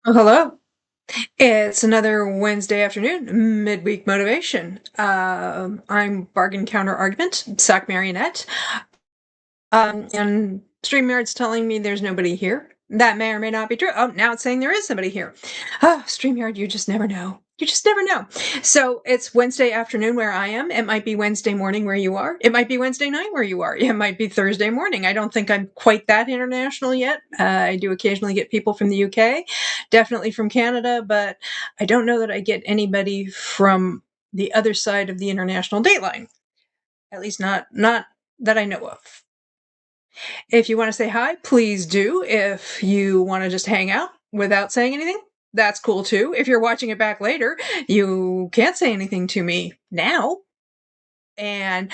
Oh, hello. It's another Wednesday afternoon, midweek motivation. I'm bargain counter argument, sack marionette. And StreamYard's telling me there's nobody here. That may or may not be true. Oh, now it's saying there is somebody here. Oh, StreamYard, you just never know. You just never know. So it's Wednesday afternoon where I am. It might be Wednesday morning where you are. It might be Wednesday night where you are. It might be Thursday morning. I don't think I'm quite that international yet. I do occasionally get people from the UK, definitely from Canada, but I don't know that I get anybody from the other side of the international date line. At least not that I know of. If you want to say hi, please do. If you want to just hang out without saying anything, that's cool too. If you're watching it back later, you can't say anything to me now. And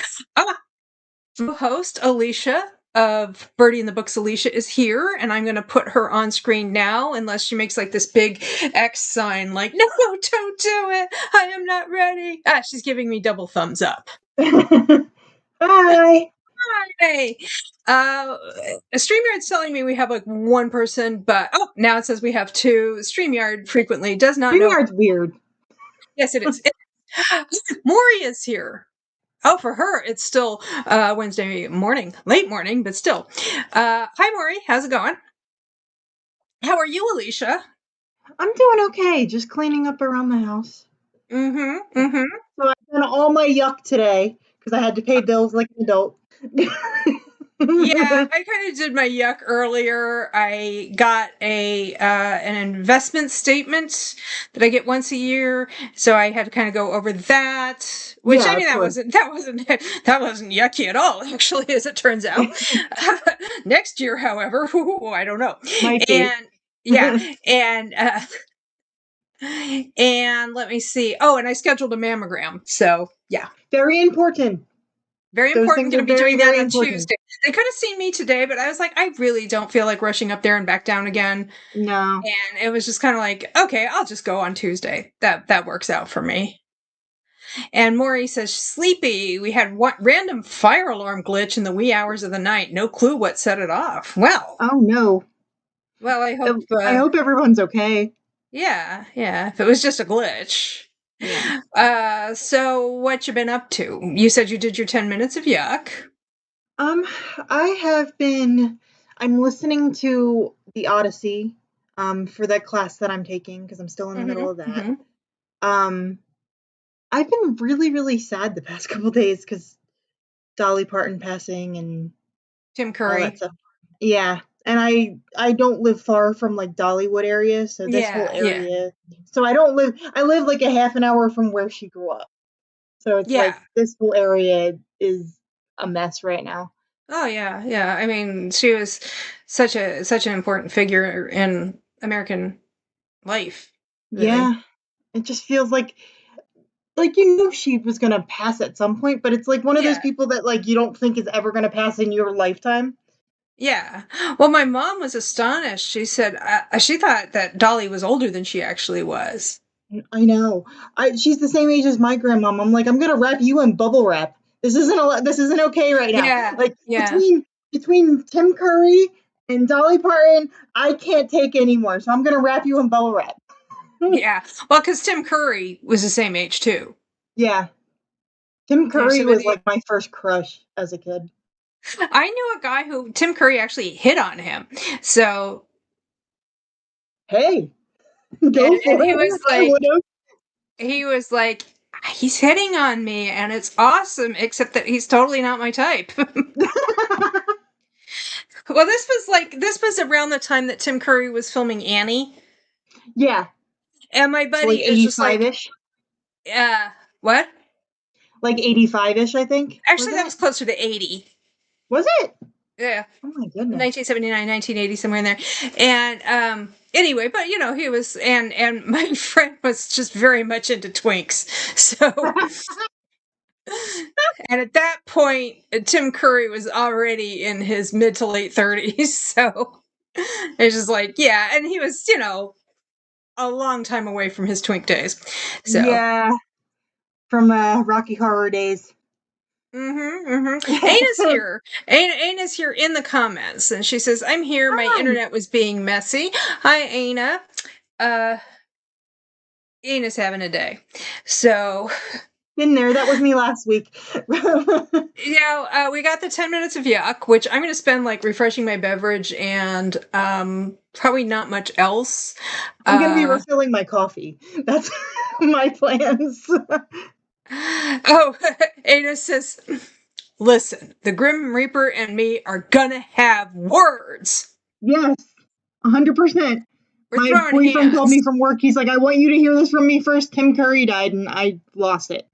host Alicia of Birdie in the Books, Alicia is here, and I'm going to put her on screen now, unless she makes like this big X sign, like, no, don't do it. I am not ready. She's giving me double thumbs up. Hi. Hi. StreamYard's telling me we have like one person, but now it says we have two. StreamYard frequently does not know. StreamYard's weird. Yes, it is. Maury is here. Oh, for her, it's still Wednesday morning, late morning, but still. Hi, Maury. How's it going? How are you, Alicia? I'm doing okay, just cleaning up around the house. Mm-hmm. Mm-hmm. So I've done all my yuck today because I had to pay bills like an adult. Yeah, I kind of did my yuck earlier. I got an investment statement that I get once a year, so I had to kind of go over that. Which Yeah, I mean, that wasn't yucky at all, actually, as it turns out. Next year, however, I don't know. Might be. And yeah, and let me see. Oh, and I scheduled a mammogram, so yeah. Very important. Very Those important. things Going are to be very, doing that very on important. Tuesday. They could have seen me today, but I was like, I really don't feel like rushing up there and back down again. No. And it was just kind of like, okay, I'll just go on Tuesday. That works out for me. And Maury says, sleepy. We had one random fire alarm glitch in the wee hours of the night. No clue what set it off. Oh no. Well, I hope. I hope everyone's okay. Yeah. If it was just a glitch. Yeah. So what you been up to? You said you did your 10 minutes of yuck. I have been. I'm listening to the Odyssey, for that class that I'm taking because I'm still in the middle of that. Mm-hmm. Um, I've been really, really sad the past couple days because Dolly Parton passing and Tim all Curry. that stuff. Yeah, and I don't live far from like Dollywood area, so this whole area. So I don't live. I live like a half an hour from where she grew up. So it's like this whole area is a mess right now. Oh yeah. I mean, she was such an important figure in American life. Really. Yeah, it just feels like you knew she was gonna pass at some point, but it's like one of those people that like you don't think is ever gonna pass in your lifetime. Yeah. Well, my mom was astonished. She said she thought that Dolly was older than she actually was. I know. She's the same age as my grandmom. I'm like, I'm gonna wrap you in bubble wrap. This isn't okay right now. Yeah. Like between Tim Curry and Dolly Parton, I can't take anymore. So I'm gonna wrap you in bubble wrap. Yeah. Well, because Tim Curry was the same age too. Yeah. Tim Curry was like my first crush as a kid. I knew a guy who Tim Curry actually hit on him. So hey, go for it. He was like, he's hitting on me and it's awesome, except that he's totally not my type. Well, this was around the time that Tim Curry was filming Annie. Yeah. And my buddy like is just like 85-ish. What? Like 85-ish, I think. Actually, that was closer to 80. Was it? Yeah. Oh my goodness. 1979, 1980, somewhere in there. And anyway, but you know, he was and my friend was just very much into twinks. So and at that point, Tim Curry was already in his mid to late 30s. So it's just like, yeah, and he was, you know, a long time away from his twink days. So yeah, from Rocky Horror days. Aina's here. Aina's here in the comments, and she says, "I'm here. My internet was being messy." Hi, Aina. Ina's having a day. So Been there. That was me last week. yeah, we got the 10 minutes of yuck, which I'm going to spend like refreshing my beverage and probably not much else. I'm going to be refilling my coffee. That's my plans. Oh, Ada says, listen, the Grim Reaper and me are going to have words. Yes, 100%. We're My throwing boyfriend hands. called me from work. He's like, I want you to hear this from me first. Tim Curry died, and I lost it.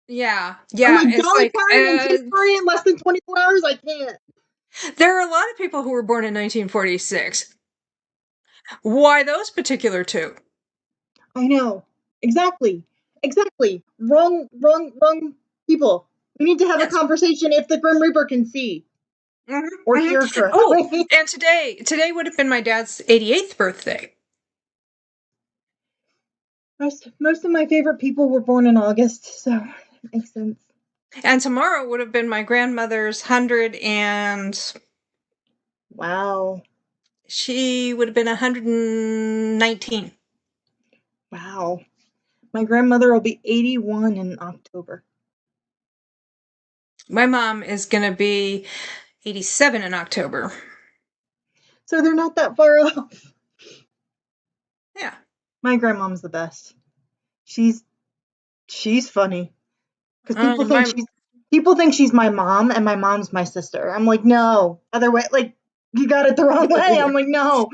Yeah. I'm like, It's Dolly like, Parton and Tim Curry in less than 24 hours? I can't. There are a lot of people who were born in 1946. Why those particular two? I know. Exactly. Wrong people. We need to have a conversation if the Grim Reaper can see. Or hear correctly. Oh, and today would have been my dad's 88th birthday. Most of my favorite people were born in August, so it makes sense. And tomorrow would have been my grandmother's 100 and... Wow. She would have been 119. Wow. My grandmother will be 81 in October. My mom is going to be 87 in October. So they're not that far off. Yeah. My grandmom's the best. She's funny. Because people think she's my mom and my mom's my sister. I'm like, no. Other way, like, you got it the wrong way. I'm like, no.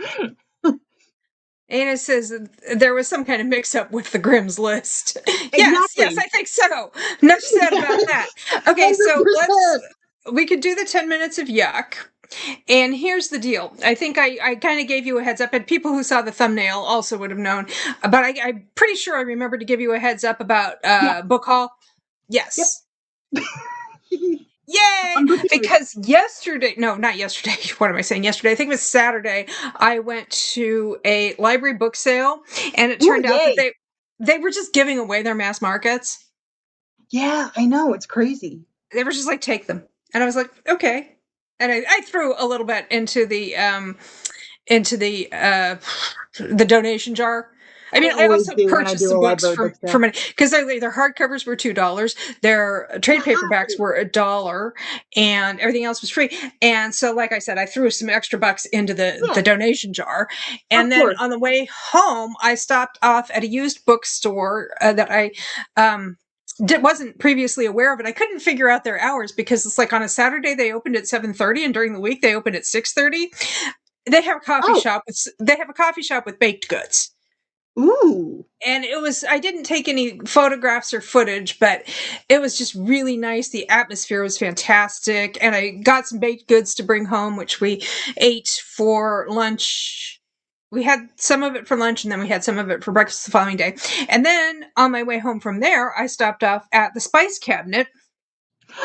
Anna says there was some kind of mix-up with the Grimm's list. Exactly. Yes, I think so. Enough said about that. Okay, 100%. So we could do the 10 minutes of yuck. And here's the deal. I think I kind of gave you a heads up, and people who saw the thumbnail also would have known. But I'm pretty sure I remember to give you a heads up about book haul. Yes. Yep. Yay! Because not yesterday. What am I saying? Yesterday, I think it was Saturday. I went to a library book sale, and it turned out that they were just giving away their mass markets. Yeah, I know. It's crazy. They were just like, take them, and I was like, okay. And I threw a little bit into the donation jar. I mean, I also purchased some books for money because their hardcovers were $2, their trade paperbacks were $1, and everything else was free. And so, like I said, I threw some extra bucks into the donation jar. And then on the way home, I stopped off at a used bookstore that I wasn't previously aware of it. I couldn't figure out their hours because it's like on a Saturday they opened at 7:30, and during the week they opened at 6:30. They have a coffee shop. They have a coffee shop with baked goods. Ooh. And I didn't take any photographs or footage, but it was just really nice. The atmosphere was fantastic. And I got some baked goods to bring home, which we ate for lunch. We had some of it for lunch, and then we had some of it for breakfast the following day. And then on my way home from there, I stopped off at the Spice Cabinet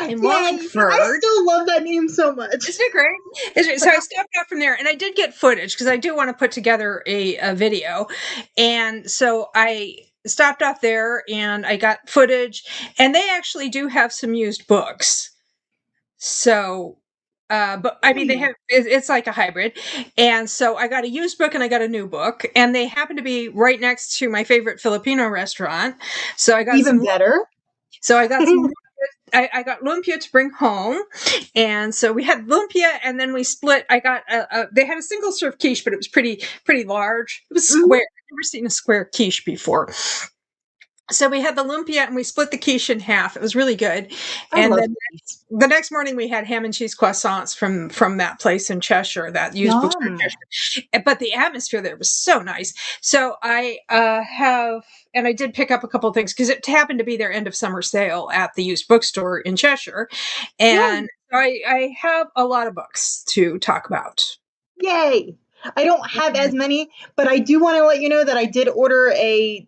in Wallingford. I still love that name so much. Isn't it great? So I stepped out from there, and I did get footage because I do want to put together a video. And so I stopped off there, and I got footage, and they actually do have some used books. So, but I mean, it's like a hybrid. And so I got a used book and I got a new book, and they happen to be right next to my favorite Filipino restaurant. So I got even better. So I got some. I got lumpia to bring home, and so we had lumpia, and then we split. I got they had a single serve quiche, but it was pretty large. It was square. I've never seen a square quiche before. So we had the lumpia, and we split the quiche in half. It was really good. And then the next morning we had ham and cheese croissants from that place in Cheshire, that used bookstore in Cheshire. But the atmosphere there was so nice. So I and I did pick up a couple of things because it happened to be their end of summer sale at the used bookstore in Cheshire. And I have a lot of books to talk about. Yay! I don't have as many, but I do want to let you know that I did order a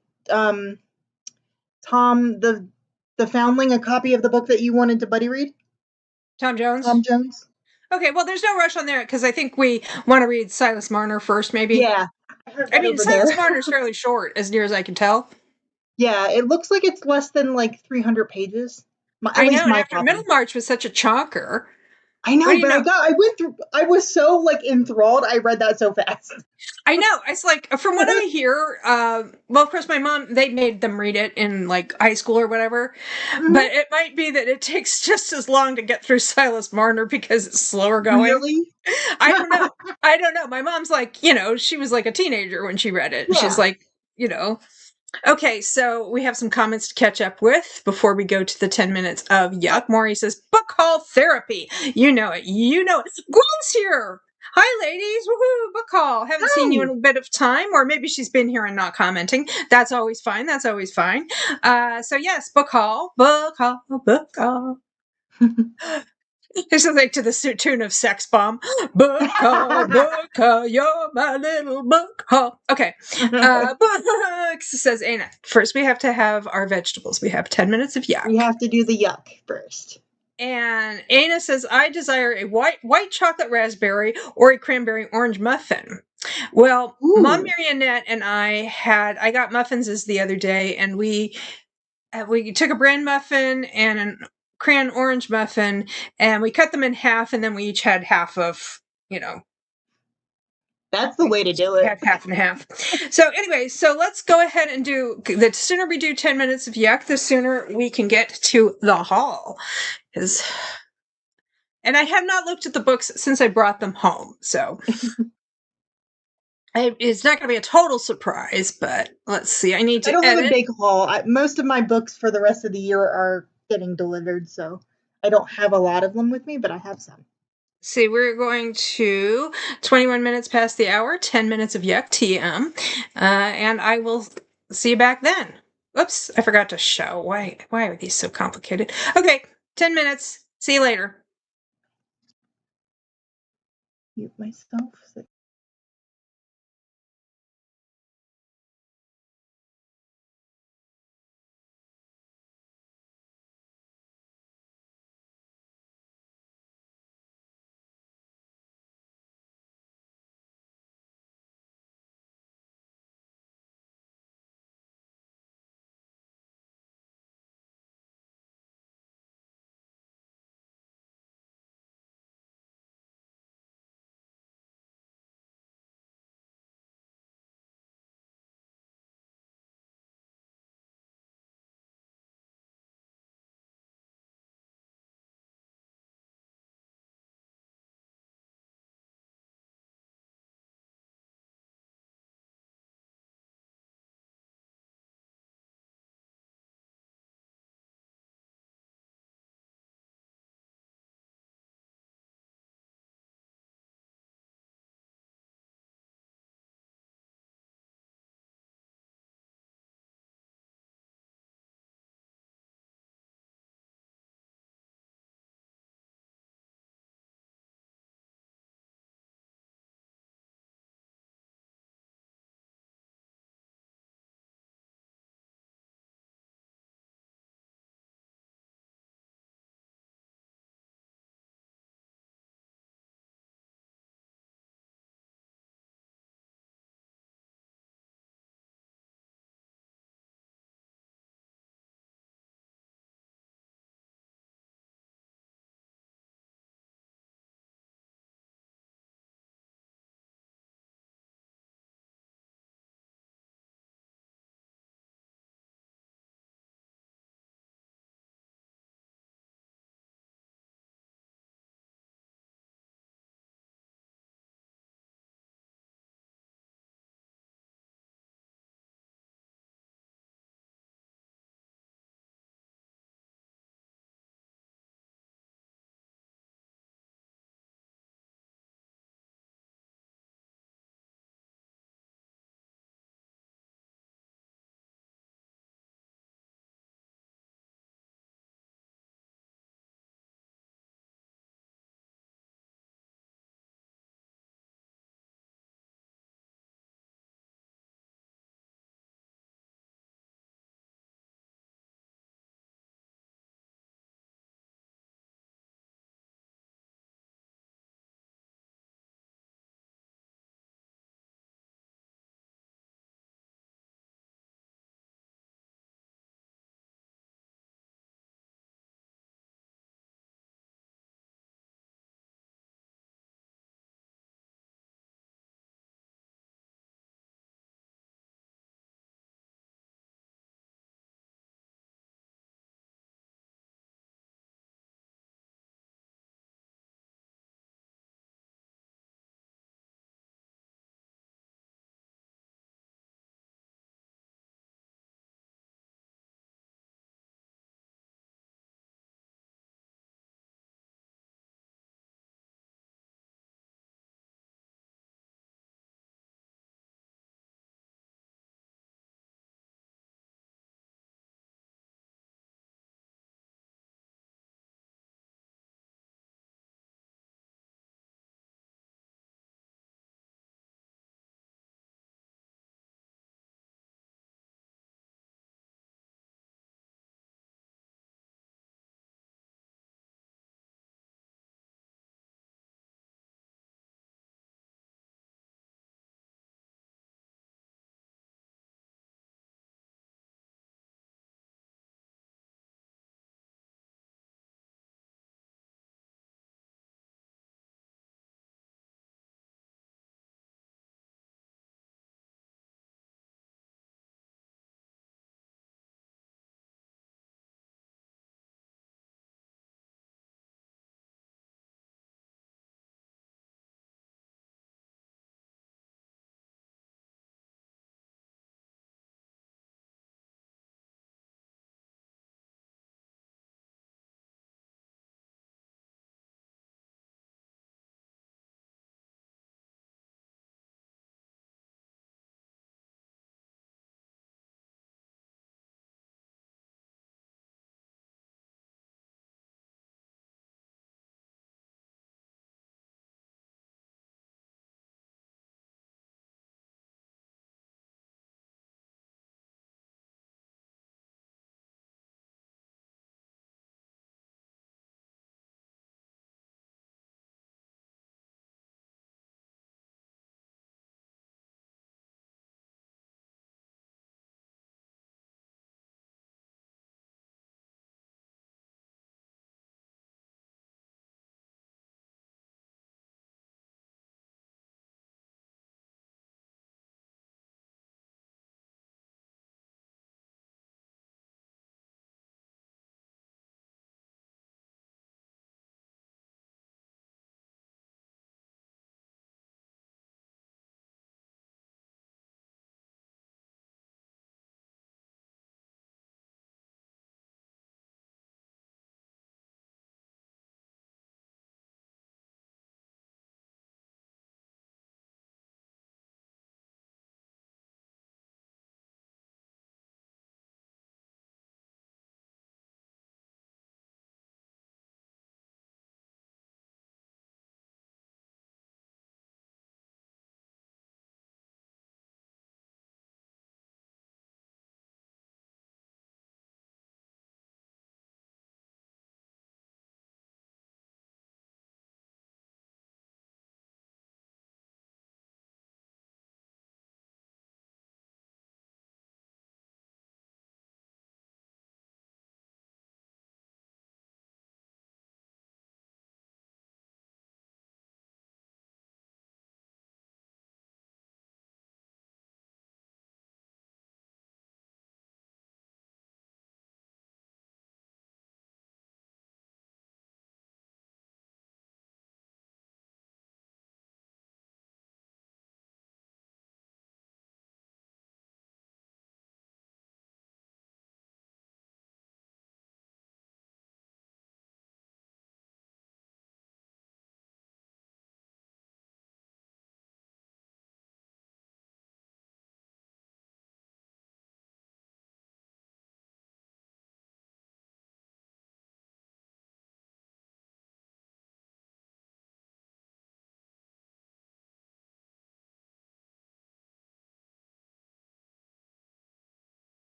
Tom the Foundling, a copy of the book that you wanted to buddy read. Tom Jones? Tom Jones. Okay, well, there's no rush on there because I think we want to read Silas Marner first, maybe. Yeah. I mean, Silas Marner is fairly short, as near as I can tell. Yeah, it looks like it's less than like 300 pages. I know, and after Middlemarch was such a chonker. I know, but I was so like enthralled. I read that so fast. I know. It's like, from what I hear, well, of course, my mom, they made them read it in like high school or whatever, but it might be that it takes just as long to get through Silas Marner because it's slower going. Really? I don't know. I don't know. My mom's like, she was like a teenager when she read it. Yeah. She's like, Okay, so we have some comments to catch up with before we go to the 10 minutes of yuck. Maury says, book haul therapy. You know it. You know it. Gwen's here. Hi, ladies. Woohoo. Book haul. Haven't seen you in a bit of time, or maybe she's been here and not commenting. That's always fine. That's always fine. So, yes, book haul. Book haul. Book haul. This is like to the tune of Sex Bomb. Book haul, you're my little book haul. Okay. Books, says Anna. First, we have to have our vegetables. We have 10 minutes of yuck. We have to do the yuck first. And Anna says, I desire a white chocolate raspberry or a cranberry orange muffin. Well, Ooh. Mom Marionette and I got muffins the other day, and we took a bran muffin and an cran orange muffin, and we cut them in half, and then we each had half of, That's the way to do it. Half and half. So anyway, let's go ahead and the sooner we do 10 minutes of yuck, the sooner we can get to the haul. And I have not looked at the books since I brought them home, so it's not going to be a total surprise, but let's see. I need to edit. I don't have a big haul. Most of my books for the rest of the year are getting delivered, so I don't have a lot of them with me, but I have some. See, we're going to 21 minutes past the hour, 10 minutes of yuck, TM, and I will see you back then. Oops, I forgot to show. Why are these so complicated? Okay, 10 minutes. See you later. Mute myself.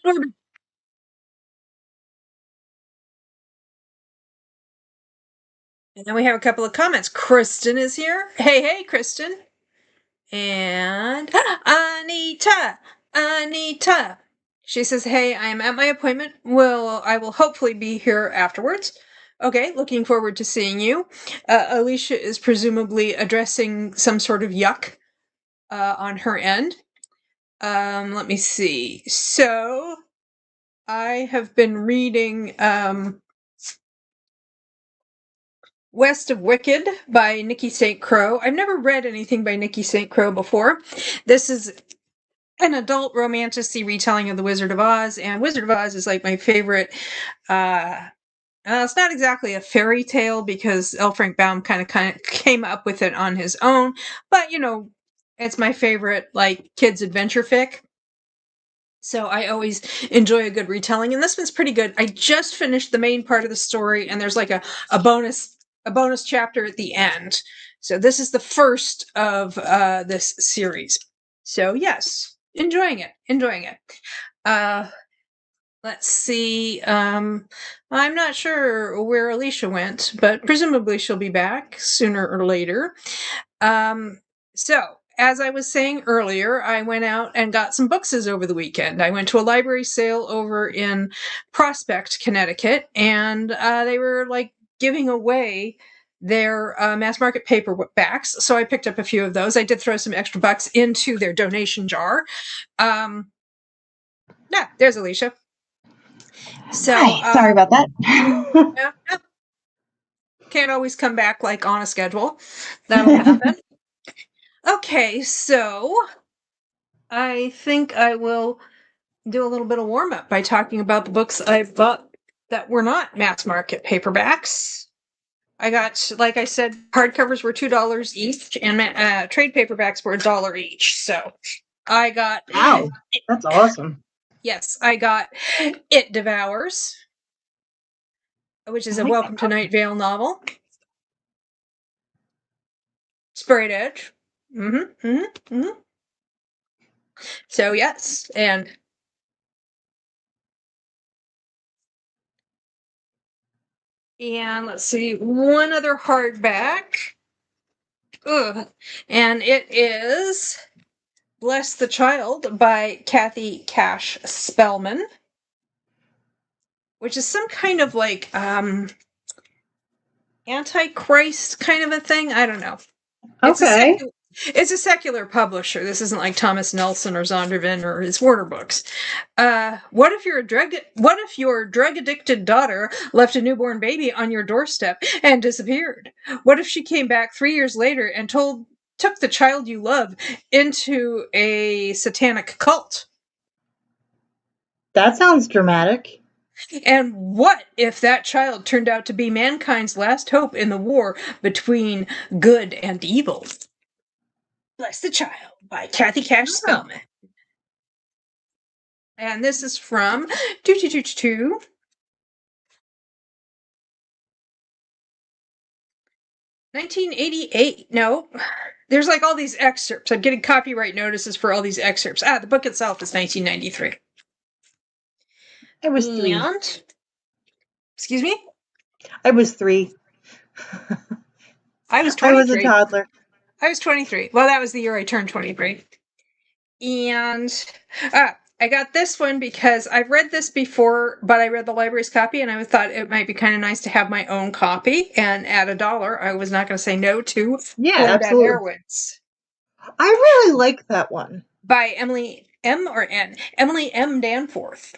And then we have a couple of comments. Kristen is here. Hey, Kristen. And Anita. She says, hey, I am at my appointment. I will hopefully be here afterwards. Okay, looking forward to seeing you. Alicia is presumably addressing some sort of yuck on her end. Let me see. So, I have been reading West of Wicked by Nikki St. Crow. I've never read anything by Nikki St. Crow before. This is an adult romantasy retelling of The Wizard of Oz, and Wizard of Oz is like my favorite. It's not exactly a fairy tale because L. Frank Baum kind of came up with it on his own, but it's my favorite like kids adventure fic. So I always enjoy a good retelling, and this one's pretty good. I just finished the main part of the story, and there's like a bonus chapter at the end. So this is the first of this series. So yes, enjoying it. Let's see. I'm not sure where Alicia went, but presumably she'll be back sooner or later. So, as I was saying earlier, I went out and got some bookses over the weekend. I went to a library sale over in Prosepct, Connecticut, and they were like giving away their mass market paperbacks. So I picked up a few of those. I did throw some extra bucks into their donation jar. Yeah, there's Alicia. So, hi, sorry about that. Yeah, can't always come back like on a schedule. That'll happen. Okay, so I think I will do a little bit of warm up by talking about the books I've bought that were not mass market paperbacks. I got, like I said, hardcovers were $2 each, and trade paperbacks were $1 each. So I got. Wow, that's awesome. Yes, I got It Devours, which is a Welcome to Night Vale novel. Sprayed Edge. So yes, and let's see, one other hardback. Ugh. And it is Bless the Child by Kathy Cash Spellman, which is some kind of like Antichrist kind of a thing. I don't know. Okay. It's a secular publisher. This isn't like Thomas Nelson or Zondervan or his Warner Books. What if your drug addicted daughter left a newborn baby on your doorstep and disappeared? What if she came back 3 years later and took the child you love into a satanic cult? That sounds dramatic. And what if that child turned out to be mankind's last hope in the war between good and evil? Bless the Child by Kathy Cash Spellman. And this is from 1988. No, there's like all these excerpts. I'm getting copyright notices for all these excerpts. The book itself is 1993. I was 3. Excuse me? I was 3. I was 23. I was a toddler. I was 23. Well, that was the year I turned 23. And I got this one because I've read this before, but I read the library's copy, and I thought it might be kind of nice to have my own copy. And at $1, I was not going to say no to. Yeah, absolutely. Heroines. I really like that one. By Emily M. or N. Emily M. Danforth.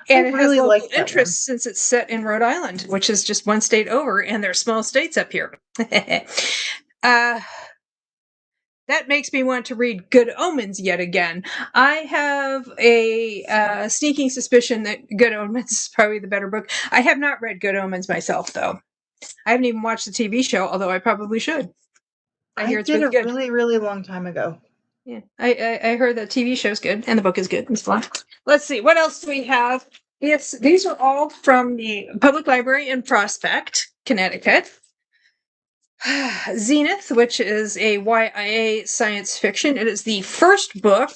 And it has local interest since it's set in Rhode Island, which is just one state over, and there are small states up here. That makes me want to read Good Omens yet again. I have a sneaking suspicion that Good Omens is probably the better book. I have not read Good Omens myself, though. I haven't even watched the TV show, although I probably should. I hear it's really good. Really, really long time ago. Yeah, I heard the TV show's good, and the book is good. It's fun. Let's see, what else do we have? Yes, these are all from the Public Library in Prospect, Connecticut. Zenith, which is a YA science fiction. It is the first book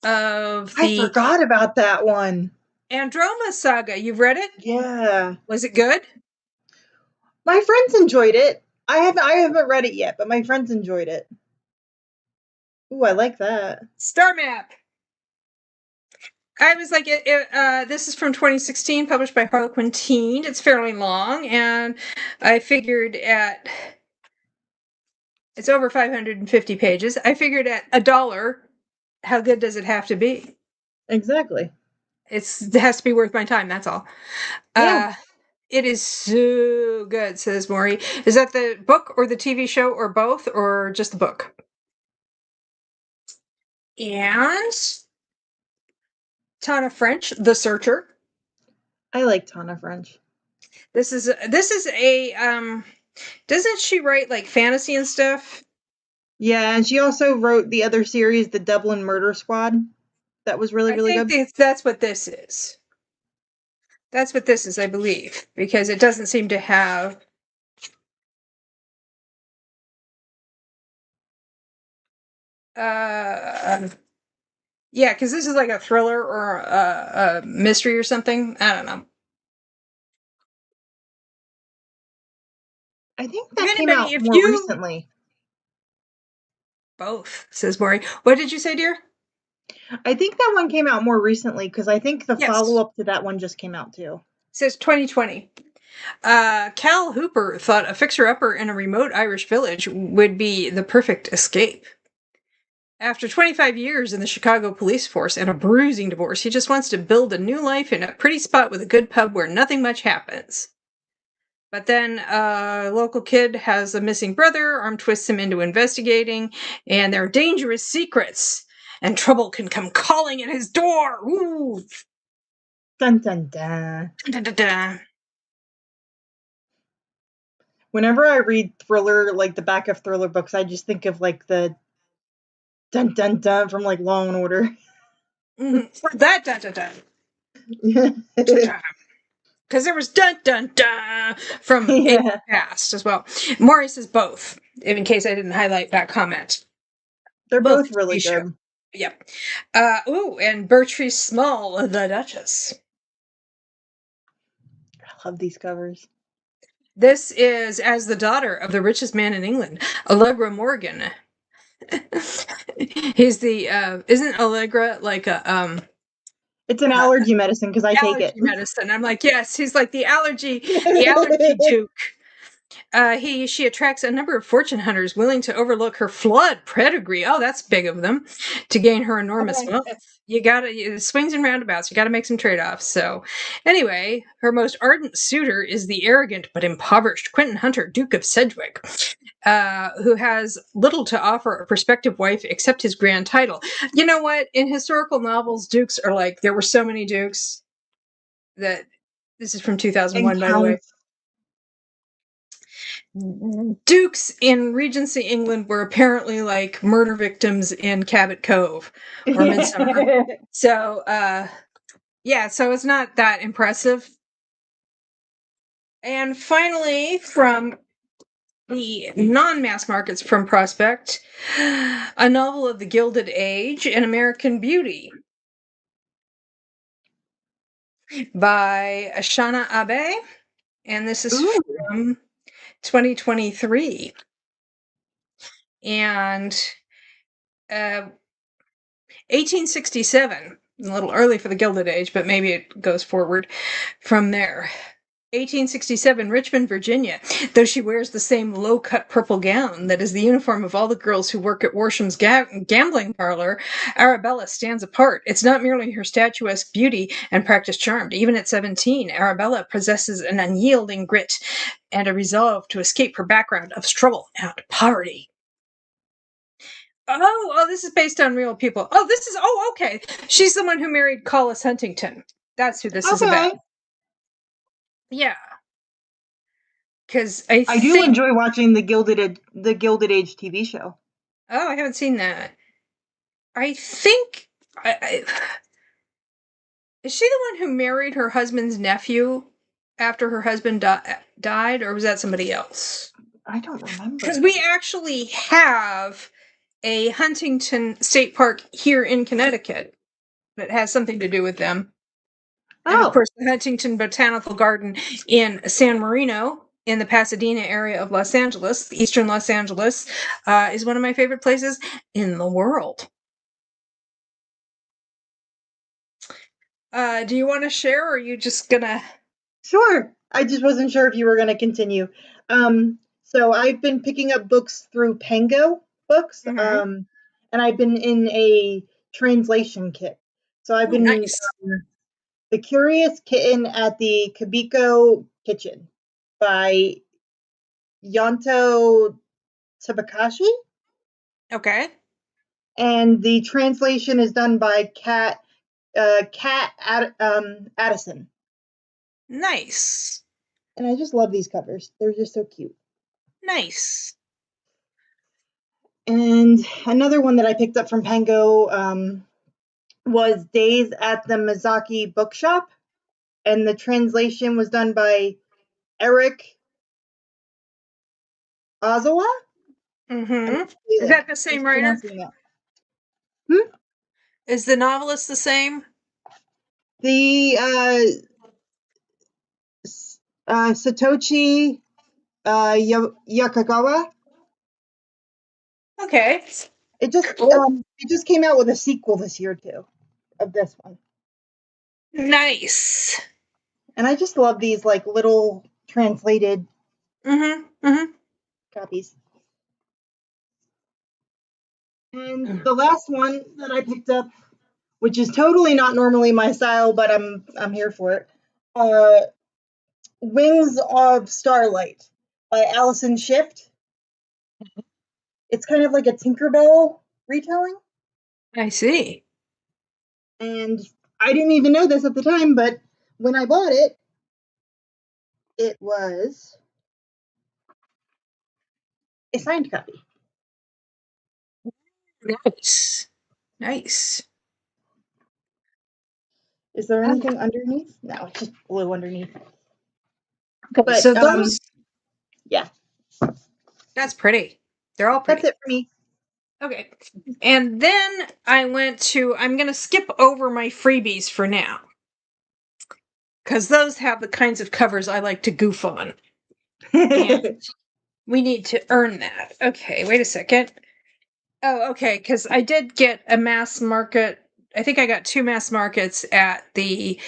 of I the forgot about that one. Andromeda Saga. You've read it? Yeah. Was it good? My friends enjoyed it. I haven't read it yet, but my friends enjoyed it. Ooh, I like that. Star Map. I was like, this is from 2016, published by Harlequin Teen. It's fairly long, and I figured it's over 550 pages. I figured at $1, how good does it have to be? Exactly. It has to be worth my time, that's all. Yeah. It is so good, says Maury. Is that the book or the TV show or both, or just the book? And Tana French, The Searcher. I like Tana French. This is a doesn't she write like fantasy and stuff? Yeah, and she also wrote the other series, The Dublin Murder Squad. That was really, I really think good. that's what this is. That's what this is, I believe, because it doesn't seem to have yeah, because this is like a thriller or a mystery or something. I don't know. I think If that came anybody, out if more you recently. both, says Maury. What did you say, dear? I think that one came out more recently because I think the Yes. follow-up to that one just came out too. It says 2020. Cal Hooper thought a fixer-upper in a remote Irish village would be the perfect escape. After 25 years in the Chicago police force and a bruising divorce, he just wants to build a new life in a pretty spot with a good pub where nothing much happens. But then a local kid has a missing brother, arm twists him into investigating, and there are dangerous secrets, and trouble can come calling at his door. Ooh. Dun dun dun. Dun, dun, dun. Whenever I read thriller, like the back of thriller books, I just think of like the dun dun dun from like Law and Order. Mm-hmm. That dun dun dun. Because there was dun dun dun from A Yeah. Past as well. Maury says both, in case I didn't highlight that comment. They're Both both really TV show. good. Yep. And Bertree Small, The Duchess. I love these covers. This is as the daughter of the richest man in England, Allegra Morgan. He's the isn't Allegra like a It's an allergy medicine because I take it. allergy medicine? I'm like, yes, he's like the allergy duke. She attracts a number of fortune hunters willing to overlook her flawed pedigree. Oh, that's big of them to gain her enormous wealth. You gotta swings and roundabouts. You gotta make some trade-offs. So, anyway, her most ardent suitor is the arrogant but impoverished Quentin Hunter, Duke of Sedgwick, who has little to offer a prospective wife except his grand title. You know what? In historical novels, dukes are like there were so many dukes that this is from 2001, And by the way. counts. Dukes in Regency England were apparently like murder victims in Cabot Cove or Midsummer. So, yeah, so it's not that impressive. And finally, from the non-mass markets from Prosepect, a novel of the Gilded Age, An American Beauty, by Ashana Abe, and this is Ooh. from 2023. And 1867, a little early for the Gilded Age, but maybe it goes forward from there. 1867, Richmond, Virginia. Though she wears the same low-cut purple gown that is the uniform of all the girls who work at Worsham's gambling parlor, Arabella stands apart. It's not merely her statuesque beauty and practiced charm. Even at 17, Arabella possesses an unyielding grit and a resolve to escape her background of struggle and poverty. Oh, this is based on real people. Okay. She's the one who married Collis Huntington. That's who this is about. Yeah. Because I do enjoy watching the Gilded Age TV show. Oh, I haven't seen that. I think... Is she the one who married her husband's nephew after her husband died, or was that somebody else? I don't remember. Because we actually have a Huntington State Park here in Connecticut that has something to do with them. And of course, the Huntington Botanical Garden in San Marino, in the Pasadena area of Los Angeles, eastern Los Angeles, is one of my favorite places in the world. Do you want to share, or are you just gonna? Sure. I just wasn't sure if you were gonna continue. So I've been picking up books through Pango Books, Mm-hmm. and I've been in a translation kit. So I've been Nice. The Curious Kitten at the Kabiko Kitchen by Yonto Tabakashi. Okay. And the translation is done by Kat Addison. Nice. And I just love these covers. They're just so cute. Nice. And another one that I picked up from Pango was Days at the Mizaki Bookshop. And the translation was done by Eric Ozawa. Mm-hmm. Is that the same writer? Is the novelist the same? The Satoshi Yakagawa. Okay. It just came out with a sequel this year too, of this one. Nice. And I just love these like little translated copies. And the last one that I picked up, which is totally not normally my style, but I'm here for it. Wings of Starlight by Alison Shift. It's kind of like a Tinkerbell retelling. I see. And I didn't even know this at the time, but when I bought it, it was a signed copy. Nice. Nice. Is there anything underneath? No, it's just blue underneath. Okay, But so those, yeah, that's pretty. They're all pretty. that's it for me. Okay. And then I'm going to skip over my freebies for now. Because those have the kinds of covers I like to goof on. And we need to earn that. Okay, wait a second. Oh, okay, because I did get a mass market. I think I got 2 mass markets at the,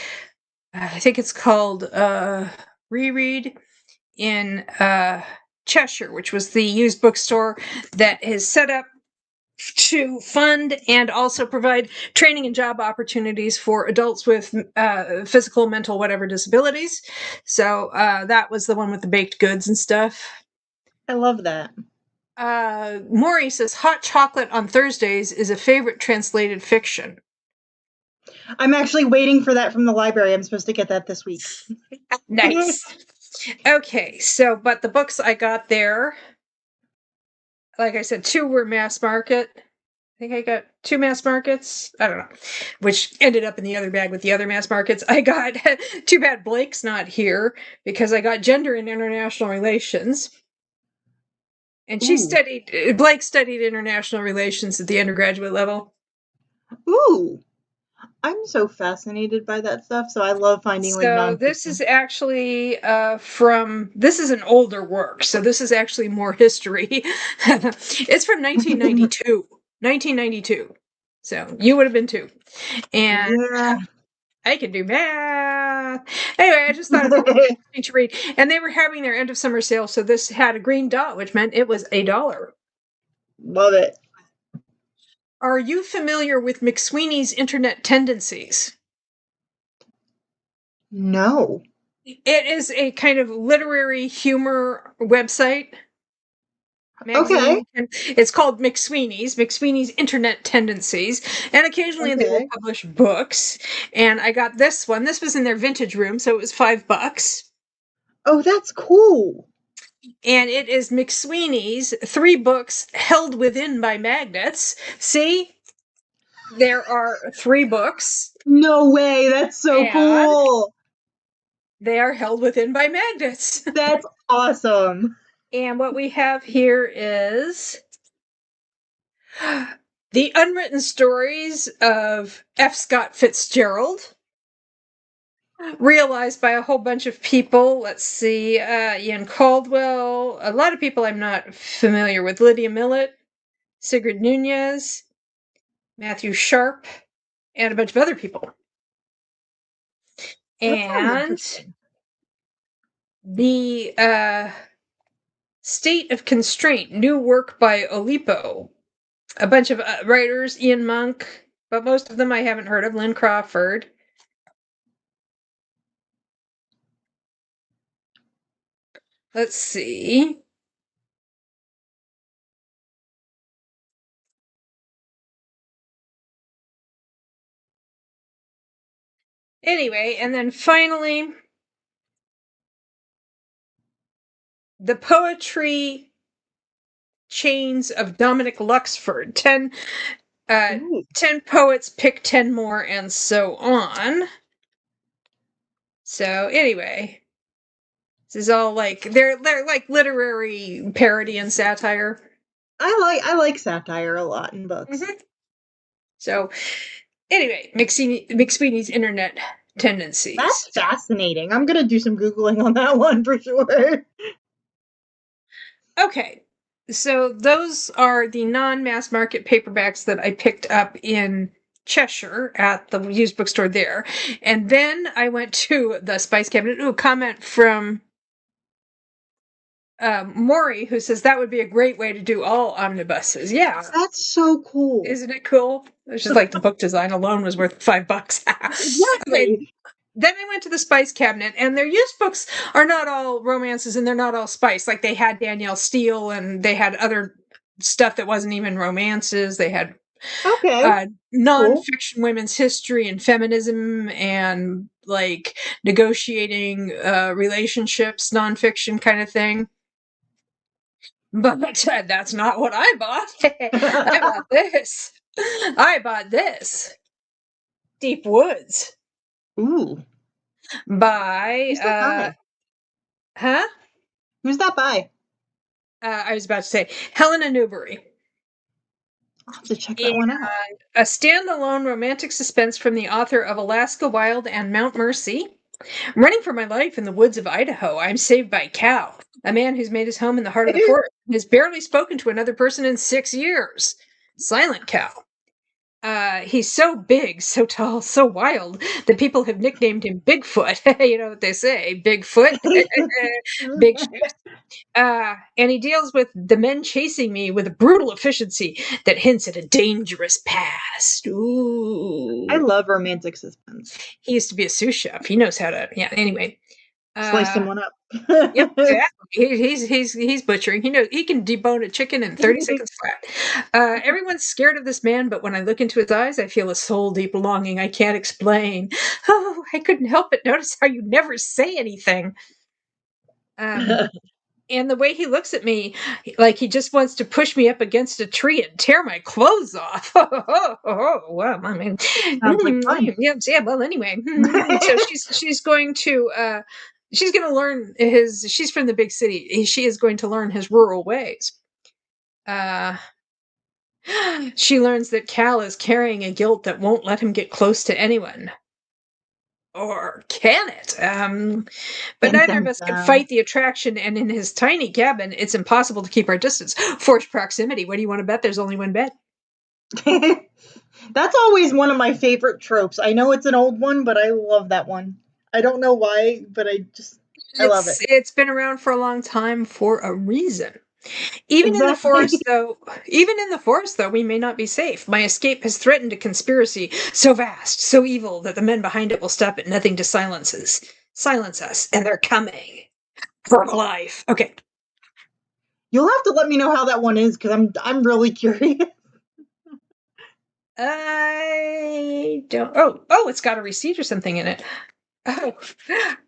I think it's called Reread in Cheshire, which was the used bookstore that is set up to fund and also provide training and job opportunities for adults with physical, mental, whatever disabilities. So that was the one with the baked goods and stuff. I love that. Maury says hot chocolate on Thursdays is a favorite translated fiction. I'm actually waiting for that from the library. I'm supposed to get that this week. Nice. Okay, so, but the books I got there, like I said, 2 were mass market. I think I got 2 mass markets. I don't know, which ended up in the other bag with the other mass markets. I got, too bad Blake's not here, because I got gender and international relations. And Blake studied international relations at the undergraduate level. Ooh. I'm so fascinated by that stuff, so I love finding like So nonfiction. this is actually this is an older work, so this is actually more history. It's from 1992. 1992. So you would have been 2. And Yeah. I can do math. Anyway, I just thought it was interesting to read. And they were having their end of summer sale, so this had a green dot, which meant it was $1. Love it. Are you familiar with McSweeney's Internet Tendencies? No. It is a kind of literary humor website. Okay. Magazine. It's called McSweeney's Internet Tendencies, and occasionally they will publish books. And I got this one. This was in their vintage room, so it was $5. Oh, that's cool. And it is McSweeney's 3 books held within by magnets. See? There are 3 books. No way. That's so cool. They are held within by magnets. That's awesome. And what we have here is The Unwritten Stories of F. Scott Fitzgerald, realized by a whole bunch of people. Let's see, Ian Caldwell, a lot of people I'm not familiar with. Lydia Millett, Sigrid Nunez, Matthew Sharp, and a bunch of other people. That sounds And interesting. the State of Constraint, new work by Olipo. A bunch of writers, Ian Monk, but most of them I haven't heard of. Lynn Crawford. Let's see. Anyway, and then finally, The Poetry Chains of Dominic Luxford. 10 poets pick 10 more, and so on. So anyway, this is all like they're like literary parody and satire. I like satire a lot in books. Mm-hmm. So anyway, McSweeney's internet tendencies. That's fascinating. I'm gonna do some Googling on that one for sure. Okay, so those are the non-mass market paperbacks that I picked up in Cheshire at the used bookstore there. And then I went to the Spice Cabinet. Ooh, comment from Maury, who says that would be a great way to do all omnibuses. Yeah. That's so cool. Isn't it cool? It's just like the book design alone was worth $5. Exactly. Then I went to the Spice Cabinet, and their used books are not all romances and they're not all spice. Like they had Danielle Steele and they had other stuff that wasn't even romances. They had nonfiction women's history and feminism and like negotiating relationships, nonfiction kind of thing. But that's not what I bought. I bought this. I bought this. Deep Woods. Ooh. By Who's that by? Huh? Who's that by? I was about to say Helena Newbery. I'll have to check that one out. A standalone romantic suspense from the author of Alaska Wild and Mount Mercy. Running for my life in the woods of Idaho, I'm saved by Cal, a man who's made his home in the heart of the forest and has barely spoken to another person in 6 years. Silent Cal. He's so big, so tall, so wild that people have nicknamed him Bigfoot. You know what they say, Bigfoot, big shoes. And he deals with the men chasing me with a brutal efficiency that hints at a dangerous past. Ooh. I love romantic suspense. He used to be a sous chef. He knows how to, yeah, anyway. Slice someone up. Yep, exactly. He's butchering. He knows he can debone a chicken in 30 seconds flat. Everyone's scared of this man, but when I look into his eyes, I feel a soul deep longing I can't explain. Oh, I couldn't help but notice how you never say anything. And the way he looks at me, like he just wants to push me up against a tree and tear my clothes off. Well, I mean, sounds like fun. Yeah. Well, anyway, so she's going to learn his. She's from the big city. She is going to learn his rural ways. She learns that Cal is carrying a guilt that won't let him get close to anyone. Or can it? But neither of us can fight the attraction, and in his tiny cabin, it's impossible to keep our distance. Forced proximity. What do you want to bet? There's only one bed. That's always one of my favorite tropes. I know it's an old one, but I love that one. I don't know why, but I love it. It's been around for a long time for a reason. Even in the forest, though, we may not be safe. My escape has threatened a conspiracy so vast, so evil, that the men behind it will stop at nothing to silence us, and they're coming for life. Okay. You'll have to let me know how that one is, because I'm really curious. I don't. Oh, it's got a receipt or something in it. Oh,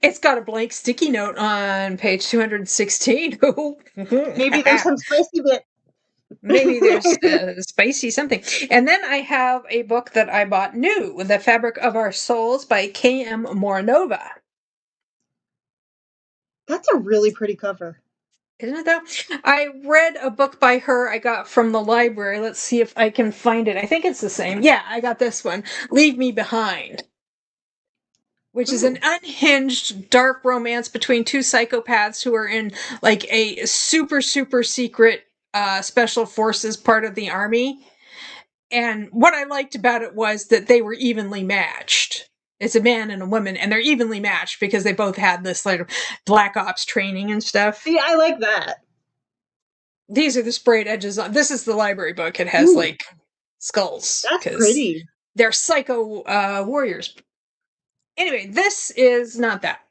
it's got a blank sticky note on page 216. Maybe there's some spicy bit. Maybe there's spicy something. And then I have a book that I bought new, The Fabric of Our Souls by K.M. Moranova. That's a really pretty cover. Isn't it though? I read a book by her I got from the library. Let's see if I can find it. I think it's the same. Yeah, I got this one. Leave Me Behind, which is an Ooh. unhinged dark romance between two psychopaths who are in like a super super secret special forces part of the army. And what I liked about it was that they were evenly matched. It's a man and a woman, and they're evenly matched because they both had this like black ops training and stuff. See, I like that. These are the sprayed edges on. This is the library book. It has Ooh, like skulls that's because pretty. they're psycho warriors. Anyway, this is not that.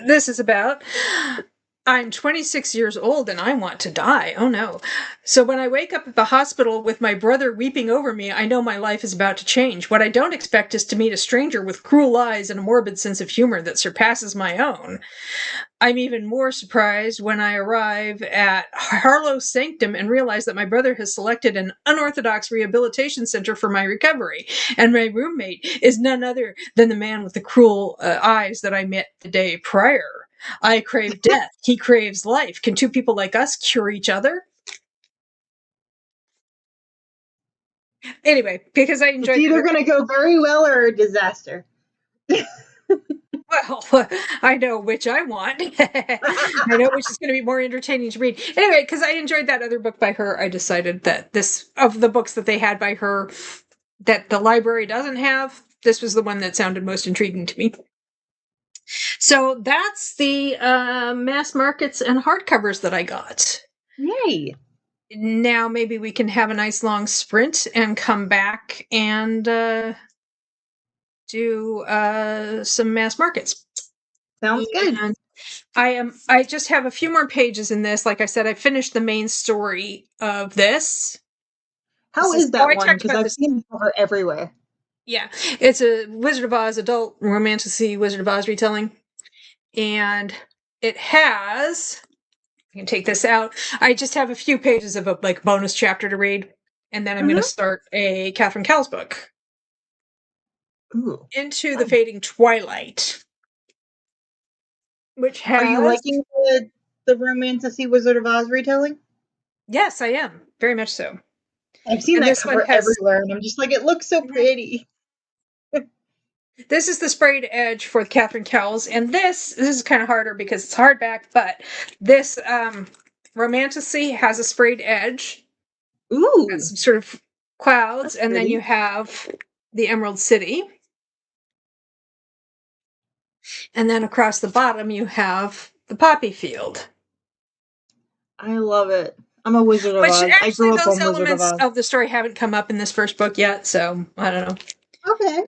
This is about I'm 26 years old and I want to die. Oh no. So when I wake up at the hospital with my brother weeping over me, I know my life is about to change. What I don't expect is to meet a stranger with cruel eyes and a morbid sense of humor that surpasses my own. I'm even more surprised when I arrive at Harlow's Sanctum and realize that my brother has selected an unorthodox rehabilitation center for my recovery, and my roommate is none other than the man with the cruel eyes that I met the day prior. I crave death. He craves life. Can two people like us cure each other? Anyway, because I It's enjoyed either that. going to go very well or a disaster. Well, I know which I want. I know which is going to be more entertaining to read. Anyway, because I enjoyed that other book by her, I decided that this, of the books that they had by her that the library doesn't have, this was the one that sounded most intriguing to me. So that's the mass markets and hardcovers that I got. Yay. Now maybe we can have a nice long sprint and come back and do some mass markets. Sounds good. And I just have a few more pages in this. Like I said, I finished the main story of this. How is Oh, that I one? talked Because about I've this. seen the cover everywhere. Yeah. It's a Wizard of Oz adult romantasy Wizard of Oz retelling. And it has, I can take this out. I just have a few pages of a like bonus chapter to read. And then I'm going to start a Catherine Cowles book. Ooh. Into the Fading Twilight. Which Are you has, liking the Romantasy Wizard of Oz retelling? yes, I am. Very much so. I've seen And that this one cover has, everywhere, and I'm just like, it looks so pretty. this is the sprayed edge for Catherine Cowles, and this is kind of harder because it's hardback, but this Romantasy has a sprayed edge. Ooh, Got some sort of clouds, that's and then pretty. you have the Emerald City. And then across the bottom you have the poppy field. I love it. I'm a Wizard of Which Oz. I actually grew up those on Wizard of elements Oz. of the story haven't come up in this first book yet, so I don't know. Okay.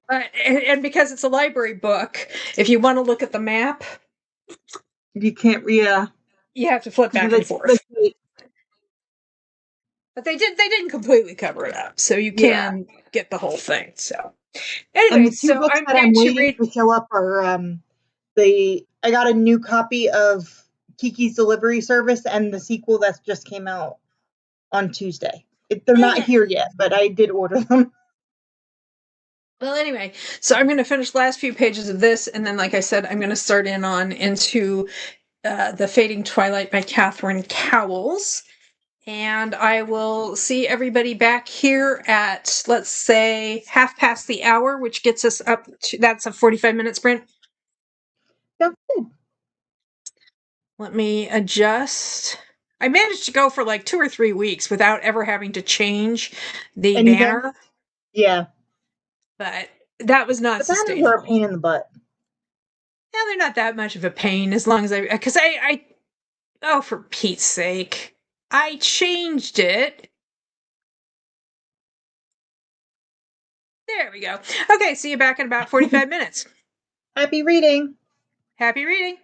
And because it's a library book, if you want to look at the map, You can't, yeah. you have to flip back and forth. But they didn't completely cover it up, so you Yeah. can get the whole thing. So And anyway, the two so books I'm that going I'm to waiting read. to show up are I got a new copy of Kiki's Delivery Service and the sequel that just came out on Tuesday. They're not here yet, but I did order them. Well, anyway, so I'm going to finish the last few pages of this, and then, like I said, I'm going to start into The Fading Twilight by Catherine Cowles. And I will see everybody back here at, let's say, 1:30, which gets us up to, that's a 45-minute sprint. Sounds good. Let me adjust. I managed to go for like 2 or 3 weeks without ever having to change the Anything? banner, Yeah. but that was not The banners are a sustainable. pain in the butt. Yeah, they're not that much of a pain as long as because oh, for Pete's sake, I changed it. There we go. Okay, see you back in about 45 minutes. Happy reading. Happy reading.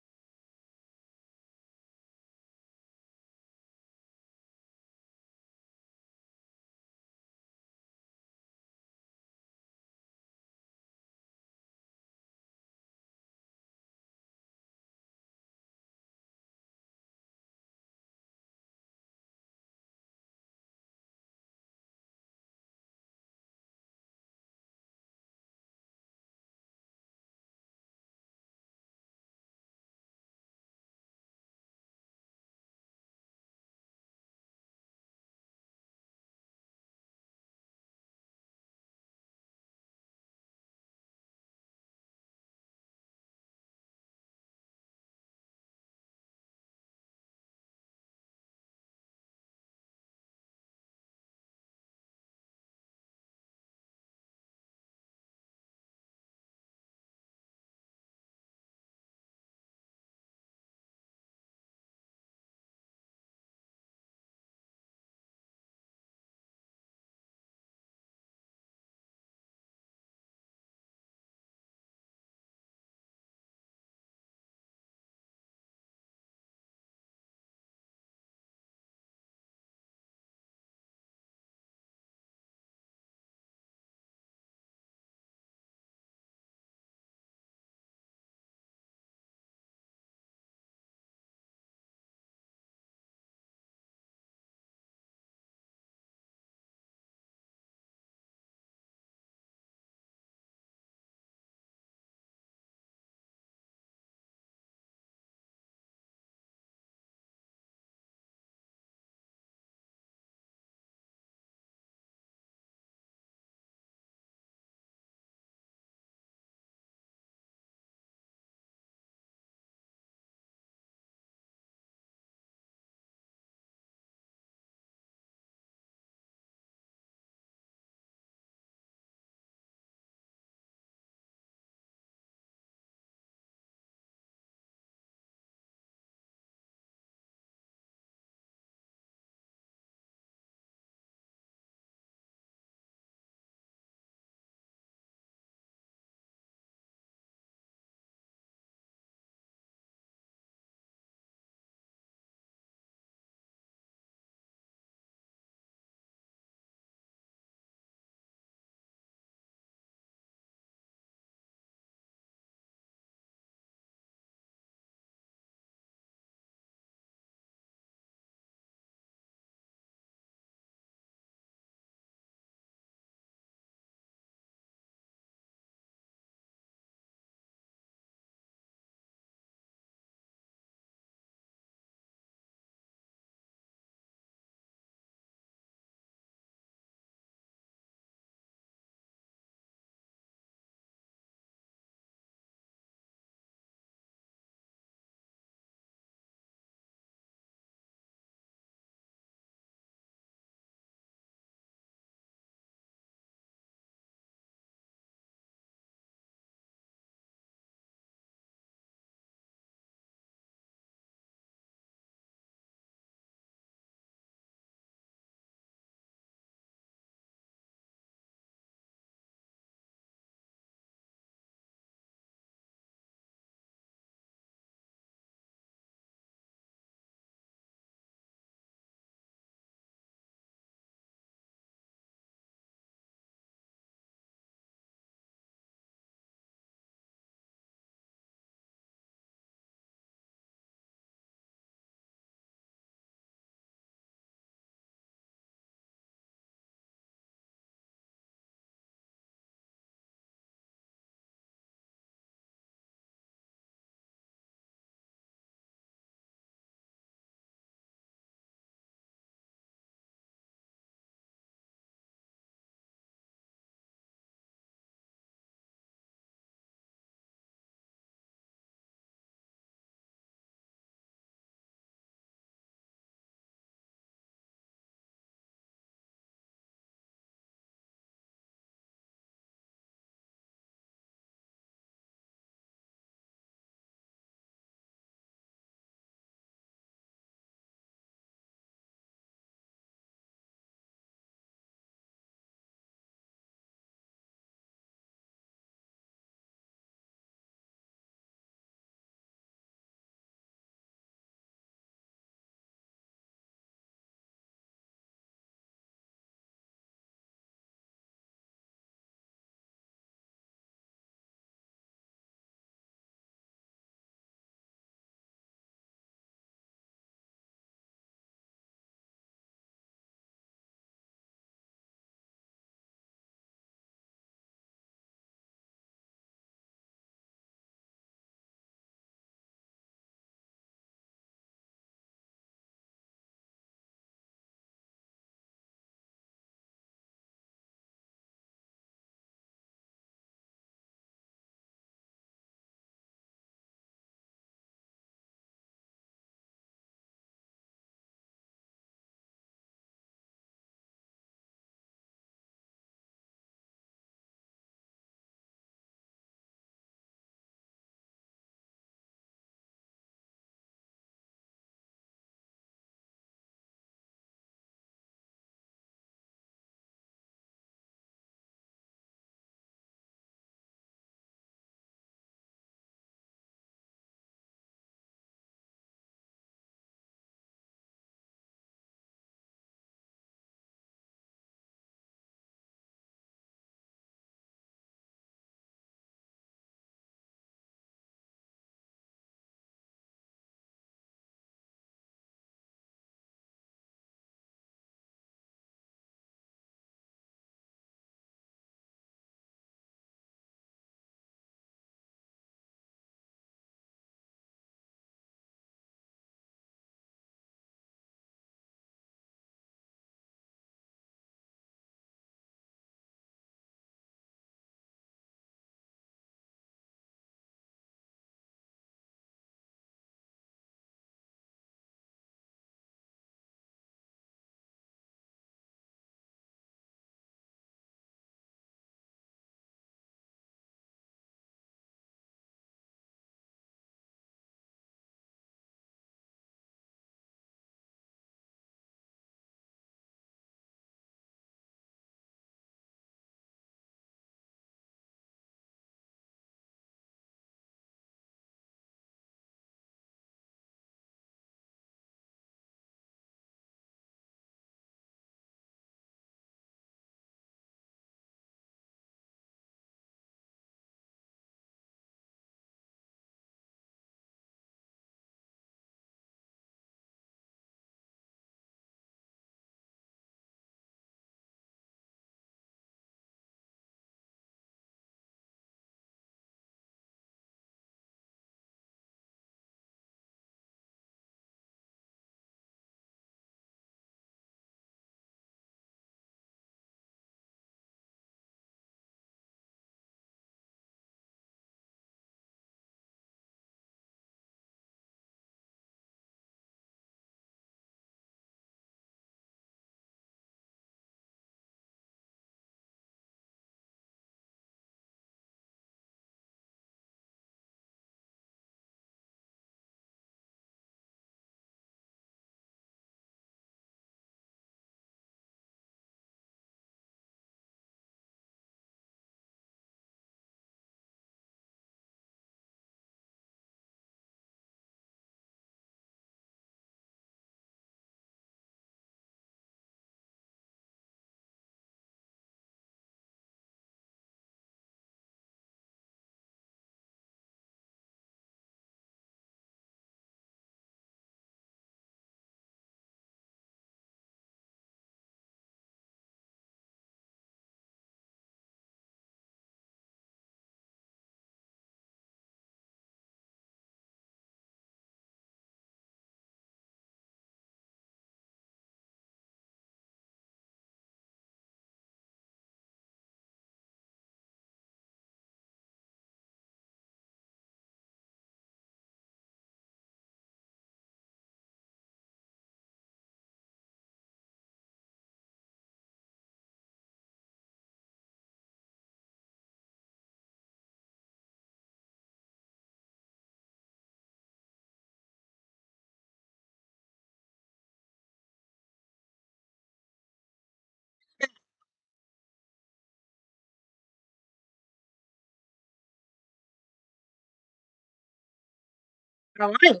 Oh,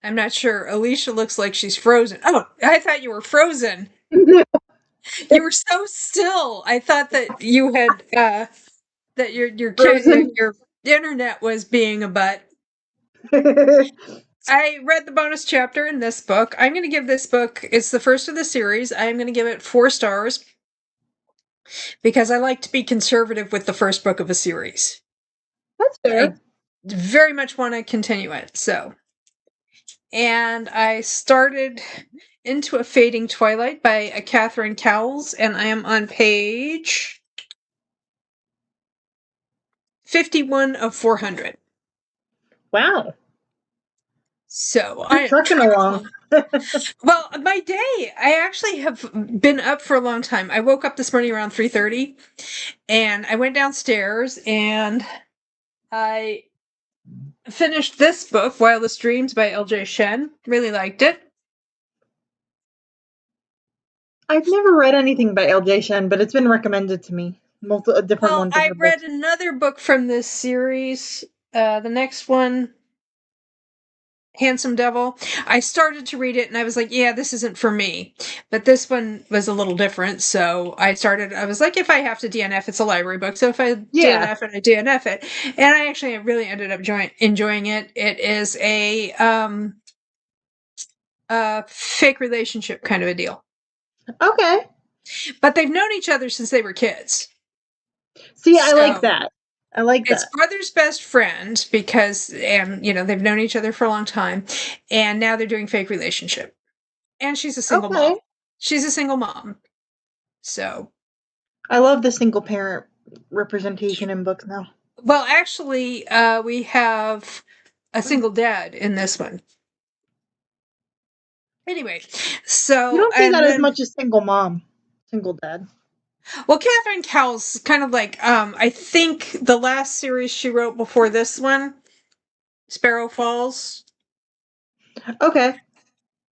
I'm not sure. Alicia looks like she's frozen. Oh, I thought you were frozen. You were so still. I thought that you had that Frozen. your internet was being a butt. I read the bonus chapter in this book. I'm going to give this book, it's the first of the series. I'm going to give it 4 stars because I like to be conservative with the first book of a series. That's fair. I very much want to continue it. So, and I started Into a Fading Twilight by Catherine Cowles, and I am on page 51 of 400. Wow. So You're I am trucking trucking along. along. Well, my day, I actually have been up for a long time. I woke up this morning around 3:30 and I went downstairs and I finished this book, Wildest Dreams by L.J. Shen. Really liked it. I've never read anything by L.J. Shen, but it's been recommended to me. Different Well, ones of I her read books. another book from this series. The next one, Handsome Devil. I started to read it and I was like, yeah, this isn't for me. But this one was a little different. So I was like, if I have to DNF, it's a library book. So if I Yeah. DNF it, I DNF it. And I actually really ended up enjoying it. It is a fake relationship kind of a deal. Okay. But they've known each other since they were kids. See, I like So that. I like it's that. brother's best friend because, and they've known each other for a long time. And now they're doing fake relationship. And she's a single mom. Okay. She's a single mom. So, I love the single parent representation in books now. well, actually, we have a single dad in this one. Anyway, You so, don't see and that as then, much as single mom, single dad. well, Catherine Cowles kind of like, I think the last series she wrote before this one, Sparrow Falls, Okay.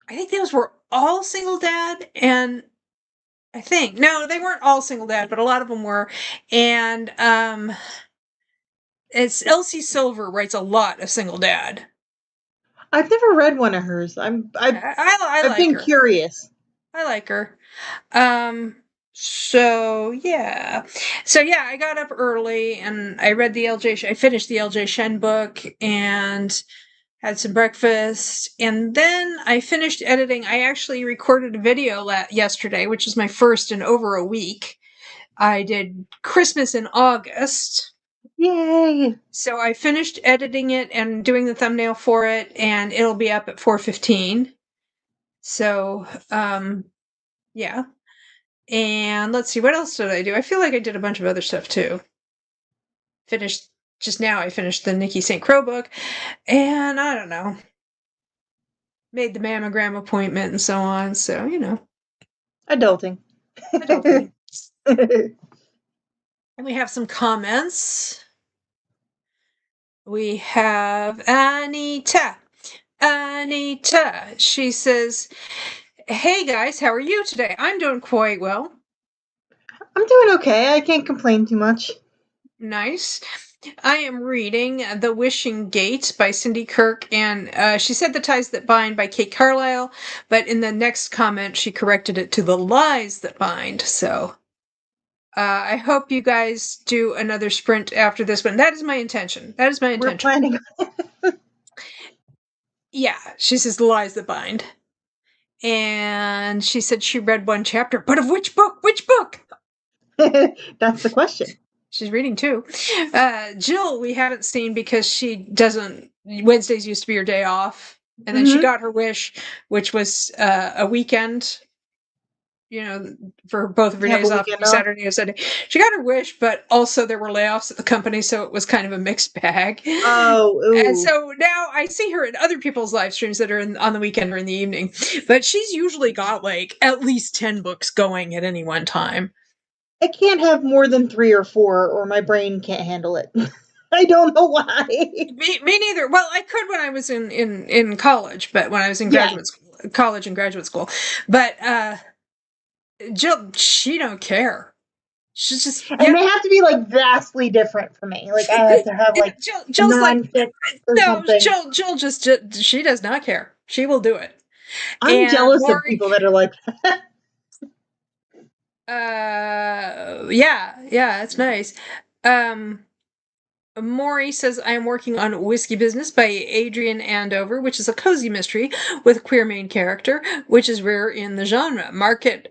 I think those were all single dad, and I think, no, they weren't all single dad, but a lot of them were, and, it's Elsie Silver writes a lot of single dad. I've never read one of hers. I I've like been her. curious. I like her. So yeah. So yeah, I got up early and I read I finished the LJ Shen book and had some breakfast. And then I finished editing. I actually recorded a video yesterday, which is my first in over a week. I did Christmas in August. Yay! So I finished editing it and doing the thumbnail for it, and it'll be up at 4:15. So, yeah. And let's see, what else did I do? I feel like I did a bunch of other stuff too. Finished just now, I finished the Nikki St. Crow book, and I don't know, made the mammogram appointment and so on. So, Adulting. adulting. And we have some comments. We have Anita. Anita. She says, hey guys, how are you today? I'm doing quite well. I'm doing okay. I can't complain too much. Nice. I am reading The Wishing Gate by Cindy Kirk, and she said The Ties That Bind by Kate Carlisle, but in the next comment she corrected it to The Lies That Bind. So I hope you guys do another sprint after this one. That is my intention. That is my We're intention. planning. Yeah, she says The Lies That Bind. And she said she read one chapter, but of which book? Which book? That's the question. She's reading too. Jill, we haven't seen because she doesn't. Wednesdays used to be her day off, and then she got her wish, which was a weekend. For both of her Have a days off, weekend off. Saturday and Sunday. She got her wish, but also there were layoffs at the company, so it was kind of a mixed bag. Oh, ooh. And so now I see her in other people's live streams that are on the weekend or in the evening, but she's usually got like at least 10 books going at any one time. I can't have more than 3 or 4, or my brain can't handle it. I don't know why. Me neither. Well, I could when I was in college, but when I was in college and graduate school. But Jill, she don't care. She's just, and they have to be like vastly different for me. Like I have to have like Jill's like, non-fixed or no, something. Jill just, she does not care. She will do it. I'm And jealous of Maury, people that are like that. yeah, it's nice. Maury says, I am working on Whiskey Business by Adrian Andover, which is a cozy mystery with a queer main character, which is rare in the genre. Mark, I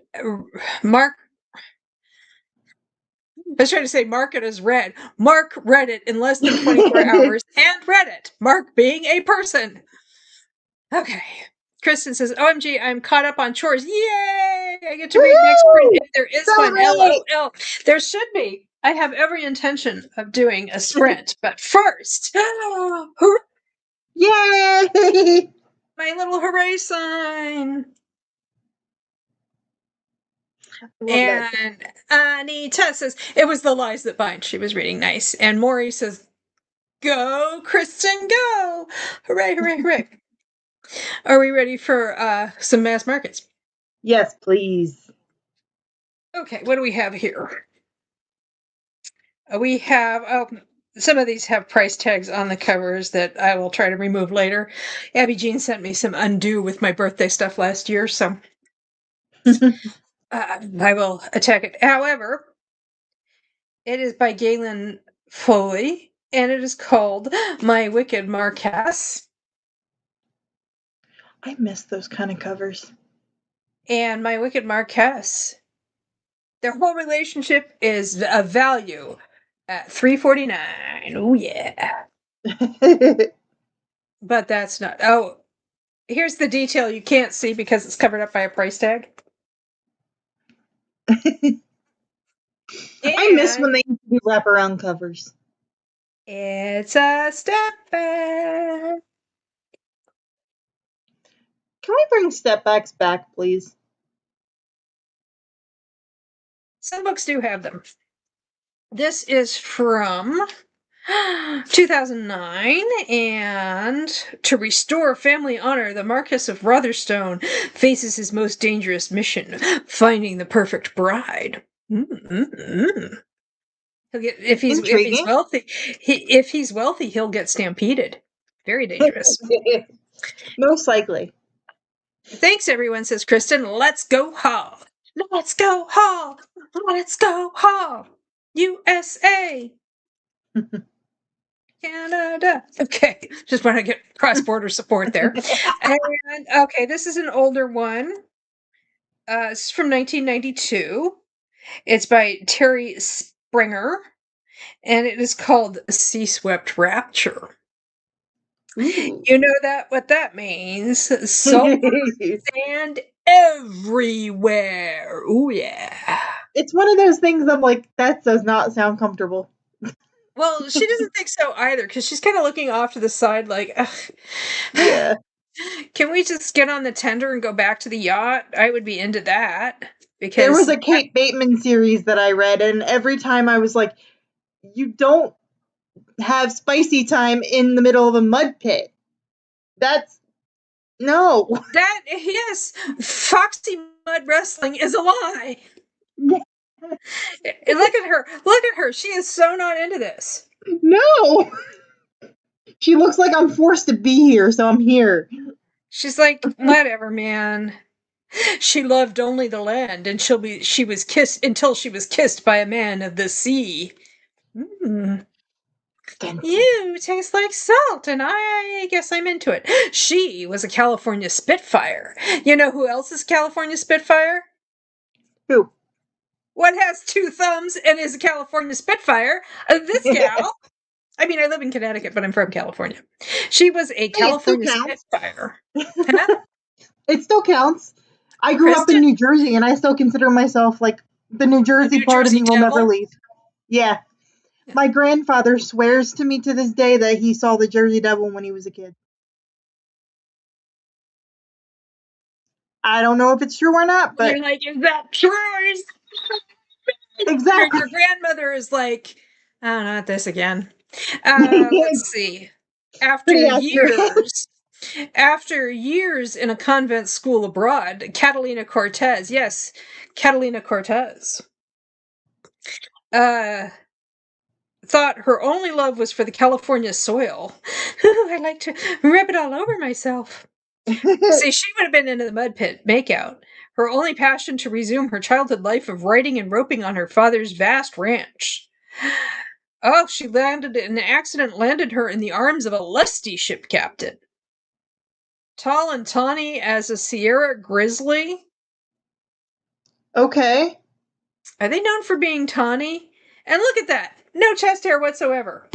was trying to say market as read. Mark read it in less than 24 hours and read it. Mark being a person. Okay. Kristen says, OMG, I'm caught up on chores. Yay! I get to read next sprint if there is one. Celebrate! LOL. There should be. I have every intention of doing a sprint, but first, Yay! my little hooray sign. And Anita says, it was the lies that bind. She was reading nice. And Maury says, go, Kristen, go. Hooray, hooray, hooray. Are we ready for some mass markets? Yes, please. Okay, what do we have here? We have, some of these have price tags on the covers that I will try to remove later. Abby Jean sent me some undo with my birthday stuff last year, so I will attack it. However, it is by Galen Foley, and it is called My Wicked Marquess. I miss those kind of covers. And My Wicked Marquess, their whole relationship is a value at $3.49. Oh yeah. But that's not. Oh, here's the detail you can't see because it's covered up by a price tag. I miss when they used to do wraparound covers. It's a step back. Can we bring step backs back, please? Some books do have them. This is from 2009, and to restore family honor, the Marquess of Rotherstone faces his most dangerous mission, finding the perfect bride. Mm-mm-mm. He'll get, if he's wealthy, if he's wealthy, he'll get stampeded. Very dangerous. Most likely. Thanks, everyone, says Kristen. Let's go haul. Let's go haul. Let's go haul. USA. Canada. Okay, just want to get cross-border support there. And okay, this is an older one. It's from 1992. It's by Terry Springer, and it is called Sea Swept Rapture. Ooh. You know what that means. Salt sand everywhere. Oh yeah. It's one of those things I'm like, that does not sound comfortable. Well, she doesn't think so either, because she's kind of looking off to the side like, yeah. Can we just get on the tender and go back to the yacht? I would be into that. Because there was a Kate Bateman series that I read, and every time I was like, you don't have spicy time in the middle of a mud pit. That's no. That yes, foxy mud wrestling is a lie. Look at her. Look at her. She is so not into this. No. She looks like I'm forced to be here, so I'm here. She's like, whatever, man. She loved only the land, and she was kissed until she was kissed by a man of the sea. Mm. You taste like salt, and I guess I'm into it. She was a California Spitfire. You know who else is California Spitfire? Who? What has 2 thumbs and is a California Spitfire? This gal. I mean, I live in Connecticut, but I'm from California. She was a California Spitfire. It still counts. I grew up in New Jersey, and I still consider myself like the New Jersey part of me will never leave. Yeah. My grandfather swears to me to this day that he saw the Jersey Devil when he was a kid. I don't know if it's true or not, but you're like, is that true? Exactly. Your grandmother is like, oh, not this again. Let's see. After years in a convent school abroad, Catalina Cortez, yes, Catalina Cortez, thought her only love was for the California soil. Ooh, I like to rub it all over myself. See, she would have been into the mud pit makeout. Her only passion to resume her childhood life of riding and roping on her father's vast ranch. Oh, an accident landed her in the arms of a lusty ship captain. Tall and tawny as a Sierra grizzly. Okay. Are they known for being tawny? And look at that. No chest hair whatsoever.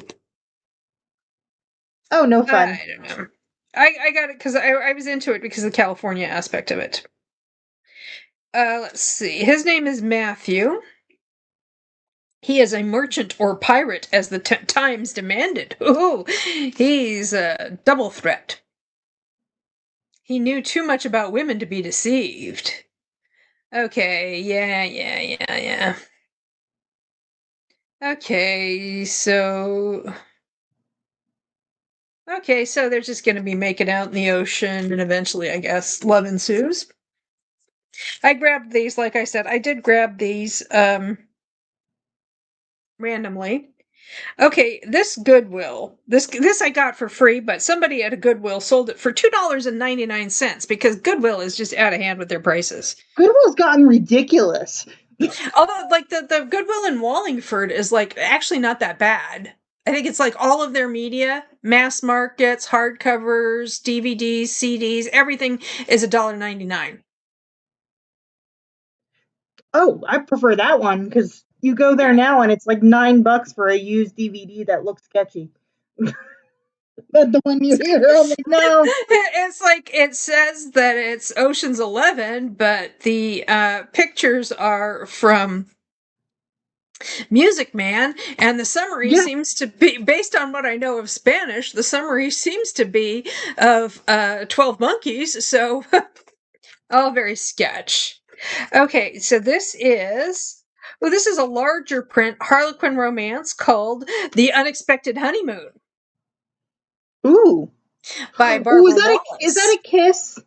Oh, no fun. I don't know. I got it because I was into it because of the California aspect of it. Let's see. His name is Matthew. He is a merchant or pirate, as the times demanded. Ooh, he's a double threat. He knew too much about women to be deceived. Okay, yeah. Okay, so they're just going to be making out in the ocean, and eventually, I guess, love ensues. I grabbed these, like I said, I did grab these randomly. Okay, this Goodwill, this I got for free, but somebody at a Goodwill sold it for $2.99 because Goodwill is just out of hand with their prices. Goodwill's gotten ridiculous. Although, like, the Goodwill in Wallingford is, like, actually not that bad. I think it's, like, all of their media, mass markets, hardcovers, DVDs, CDs, everything is $1.99. Oh, I prefer that one, because you go there now and it's like $9 for a used DVD that looks sketchy. But the one you hear, I'm like, no. It's like, it says that it's Ocean's 11, but the pictures are from Music Man, and the summary seems to be, based on what I know of Spanish, the summary seems to be of 12 Monkeys, so all very sketch. Okay, so this is a larger print Harlequin romance called The Unexpected Honeymoon. Ooh. By Barbara Wallace. Is that a Kiss?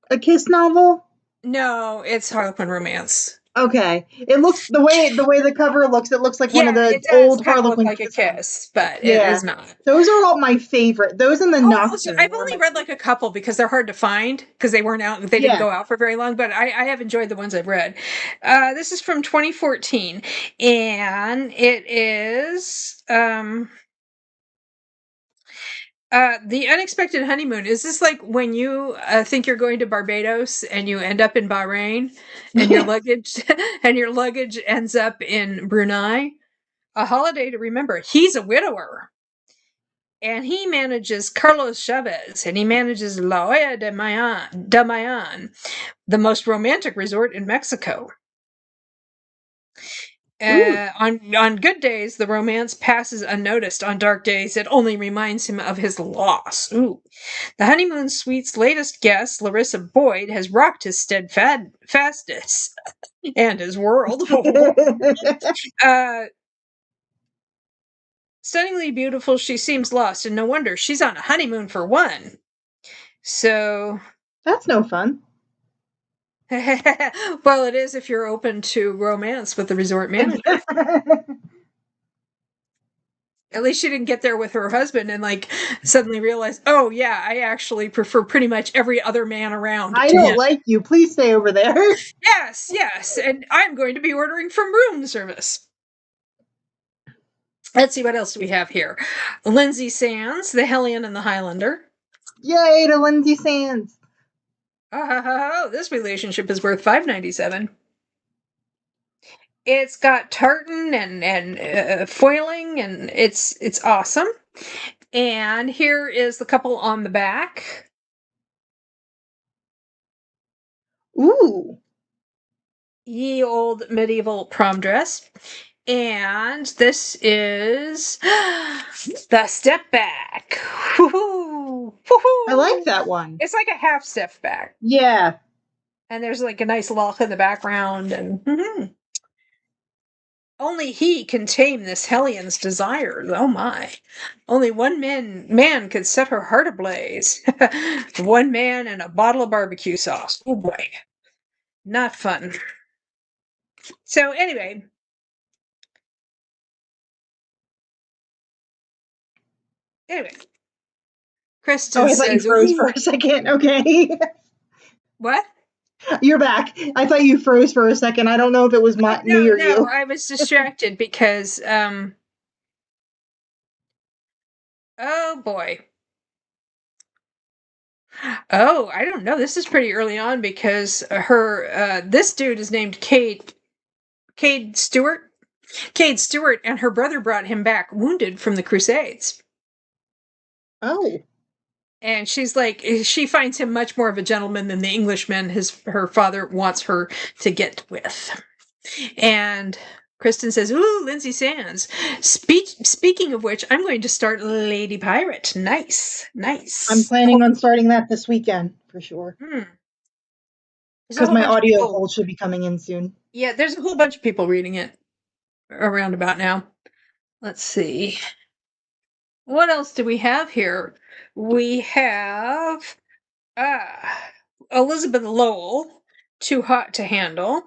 A Kiss novel? No, it's Harlequin romance. Okay. It looks, the way the cover looks, it looks like one of the old Harlequin look like Kiss a Kiss, but it is not. Those are all my favorite. Those and the Nocturne. I've only read like a couple because they're hard to find because they didn't go out for very long, but I have enjoyed the ones I've read. This is from 2014 and it is The Unexpected Honeymoon. Is this like when you think you're going to Barbados and you end up in Bahrain and your luggage ends up in Brunei? A holiday to remember. He's a widower. And he manages Carlos Chavez, and he manages La Olla de Mayan, the most romantic resort in Mexico. On good days, the romance passes unnoticed. On dark days, it only reminds him of his loss. Ooh. The honeymoon suite's latest guest, Larissa Boyd, has rocked his steadfastness and his world. Stunningly beautiful, she seems lost, and no wonder. She's on a honeymoon for one. So... That's no fun. Well, it is if you're open to romance with the resort manager. At least she didn't get there with her husband and like suddenly realize, oh yeah, I actually prefer pretty much every other man around. I don't like you. Please stay over there. Yes, and I'm going to be ordering from room service. Let's see, what else do we have here? Lindsay Sands, the Hellion and the Highlander. Yay to Lindsay Sands. Oh, this relationship is worth $5.97. It's got tartan and foiling, and it's awesome. And here is the couple on the back. Ooh. Ye old medieval prom dress. And this is the step back. Woo-hoo. Woo-hoo. I like that one. It's like a half step back. Yeah. And there's like a nice loch in the background. And only he can tame this Hellion's desires. Oh my. Only one man could set her heart ablaze. One man and a bottle of barbecue sauce. Oh boy. Not fun. So anyway, Anyway, Kristen I thought you says, froze for ooh. a second. Okay. What? You're back. I thought you froze for a second. I don't know if it was me or No, you. I was distracted because, oh boy. Oh, I don't know. This is pretty early on because this dude is named Cade Stewart. Cade Stewart and her brother brought him back wounded from the Crusades. Oh. And she's like, she finds him much more of a gentleman than the Englishman her father wants her to get with. And Kristen says, ooh, Lindsay Sands. Speaking of which, I'm going to start Lady Pirate. Nice. I'm planning on starting that this weekend for sure. Because my audio hold should be coming in soon. Yeah, there's a whole bunch of people reading it around about now. Let's see. What else do we have here? We have Elizabeth Lowell, Too Hot to Handle.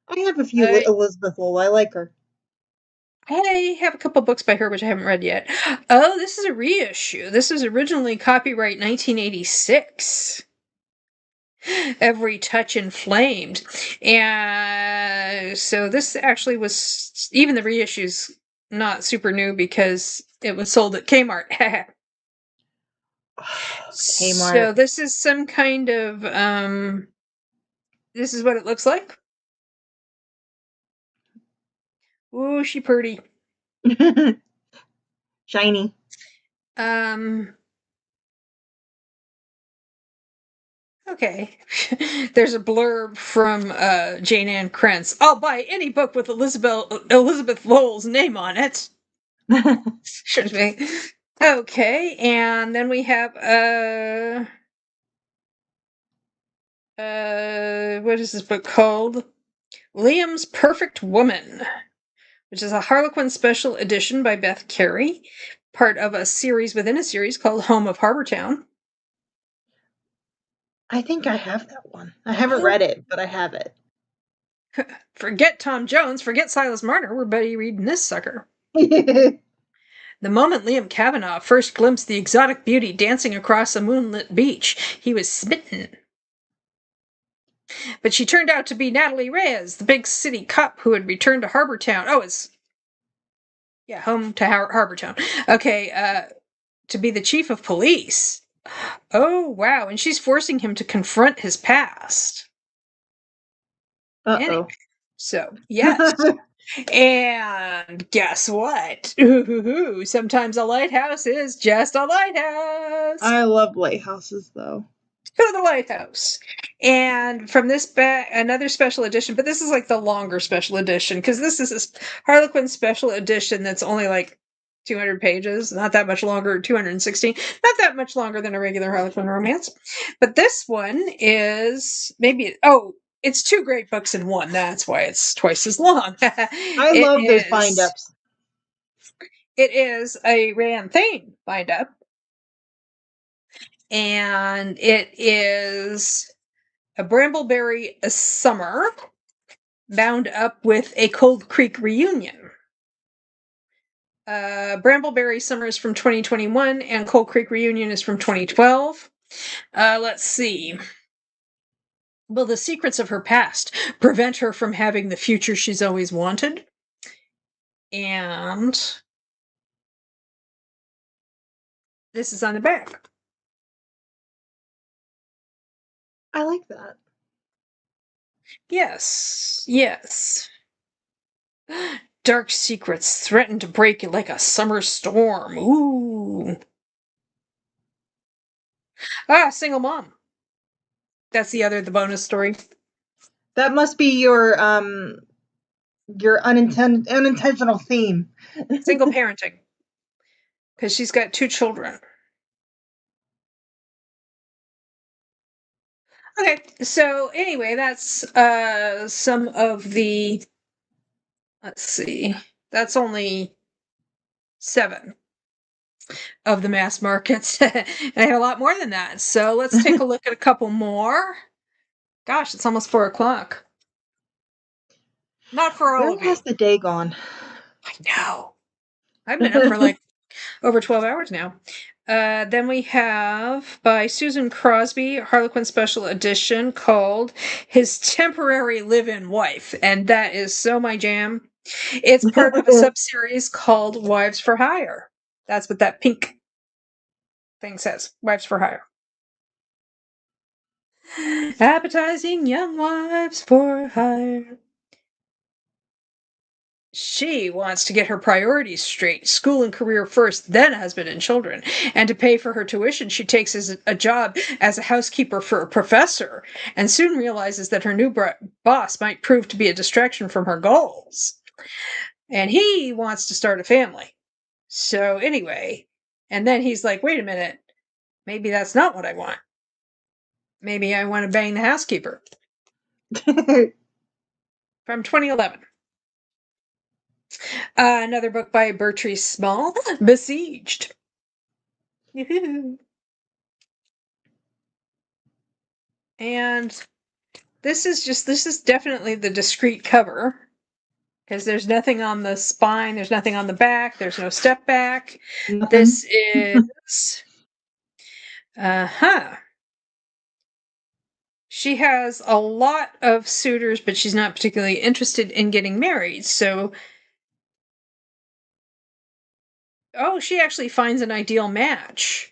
I have a few Elizabeth Lowell. I like her. I have a couple books by her which I haven't read yet. Oh, this is a reissue. This was originally copyright 1986. Every Touch Inflamed. And so this actually was, even the reissue's not super new because it was sold at Kmart. Kmart. So this is some kind of, this is what it looks like. Ooh, she pretty. Shiny. Okay. There's a blurb from Jane Ann Krentz. I'll buy any book with Elizabeth Lowell's name on it. Should be. Okay, and then we have what is this book called? Liam's Perfect Woman, which is a Harlequin special edition by Beth Carey, part of a series within a series called Home of Harbortown. I think I have that one. I haven't read it, but I have it. Forget Tom Jones, forget Silas Marner, we're buddy reading this sucker. The moment Liam Kavanagh first glimpsed the exotic beauty dancing across a moonlit beach, he was smitten. But she turned out to be Natalie Reyes, the big city cop who had returned to Harbortown. Oh, it's home to Harbortown. Okay, to be the chief of police. Oh, wow. And she's forcing him to confront his past. Anyway, so, yes. And guess what? Ooh, sometimes a lighthouse is just a lighthouse. I love lighthouses, though. Go to the lighthouse. And from this another special edition, but this is like the longer special edition because this is a Harlequin special edition that's only like 200 pages, not that much longer, 216, not that much longer than a regular Harlequin romance. But this one is it's two great books in one. That's why it's twice as long. I love those bind-ups. It is a Rayanne Thane bind-up. And it is a Brambleberry Summer bound up with a Cold Creek Reunion. Brambleberry Summer is from 2021 and Cold Creek Reunion is from 2012. Let's see. Will the secrets of her past prevent her from having the future she's always wanted? And this is on the back. I like that. Yes. Dark secrets threaten to break like a summer storm. Ooh. Single mom. That's the bonus story. That must be your unintentional theme. Single parenting. Because she's got 2 children. Okay, so anyway, that's some of the, let's see, that's only 7 of the mass markets. And I have a lot more than that. So let's take a look at a couple more. Gosh, it's almost 4 o'clock. Not for all of you. Where has the day gone? I know. I've been up for like Over 12 hours now. Then we have by Susan Crosby, Harlequin Special Edition called His Temporary Live-In Wife. And that is so my jam. It's part of a sub-series called Wives for Hire. That's what that pink thing says. Wives for Hire. Appetizing young wives for hire. She wants to get her priorities straight, school and career first, then husband and children. And to pay for her tuition, she takes a job as a housekeeper for a professor, and soon realizes that her new boss might prove to be a distraction from her goals. And he wants to start a family. So anyway, and then he's like, wait a minute, maybe that's not what I want. Maybe I want to bang the housekeeper. From 2011. Another book by Bertree Small, Besieged. And this is definitely the discreet cover, because there's nothing on the spine, there's nothing on the back, there's no step back. Nothing. This is she has a lot of suitors, but she's not particularly interested in getting married. So she actually finds an ideal match,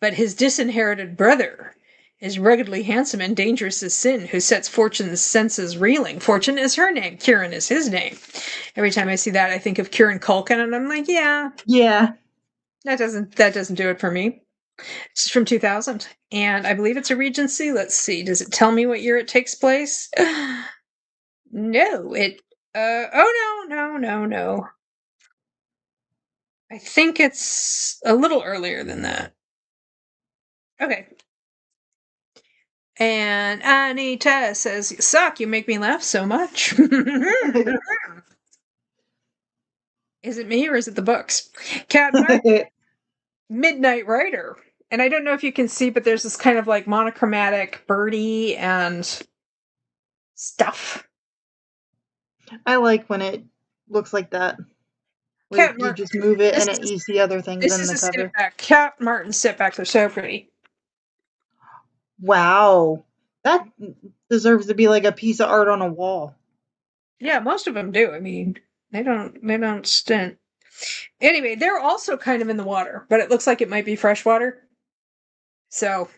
but his disinherited brother is ruggedly handsome and dangerous as sin, who sets Fortune's senses reeling. Fortune is her name. Kieran is his name. Every time I see that, I think of Kieran Culkin, and I'm like, yeah. That doesn't do it for me. It's from 2000, and I believe it's a Regency. Let's see. Does it tell me what year it takes place? No, it. No. I think it's a little earlier than that. Okay. And Anita says, "You suck, you make me laugh so much." Is it me or is it the books? Cat Midnight Rider. And I don't know if you can see, but there's this kind of like monochromatic birdie and stuff. I like when it looks like that. Where you just move it and you see other things in the cover. Cat Martin sit-backs. They're so pretty. Wow. That deserves to be like a piece of art on a wall. Yeah, most of them do. I mean, they don't stint. Anyway, they're also kind of in the water, but it looks like it might be freshwater. So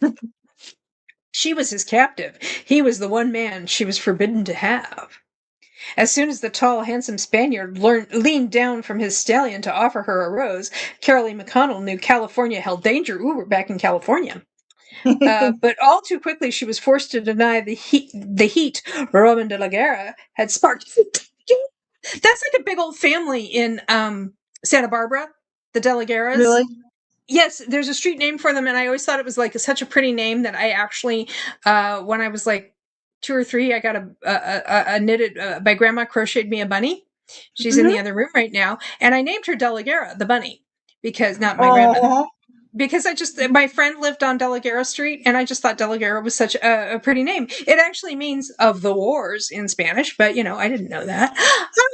she was his captive. He was the one man she was forbidden to have. As soon as the tall, handsome Spaniard leaned down from his stallion to offer her a rose, Carolee McConnell knew California held danger. Ooh, we're back in California. But all too quickly, she was forced to deny the heat Roman de la Guerra had sparked. That's like a big old family in Santa Barbara, the De la Guerras. Really? Yes, there's a street name for them, and I always thought it was like such a pretty name that I actually, when I was like 2 or 3, I got a knitted, my grandma crocheted me a bunny. She's in the other room right now, and I named her De la Guerra, the bunny, because not my grandmother. Because my friend lived on De la Guerra Street, and I just thought De la Guerra was such a pretty name. It actually means of the wars in Spanish, but I didn't know that.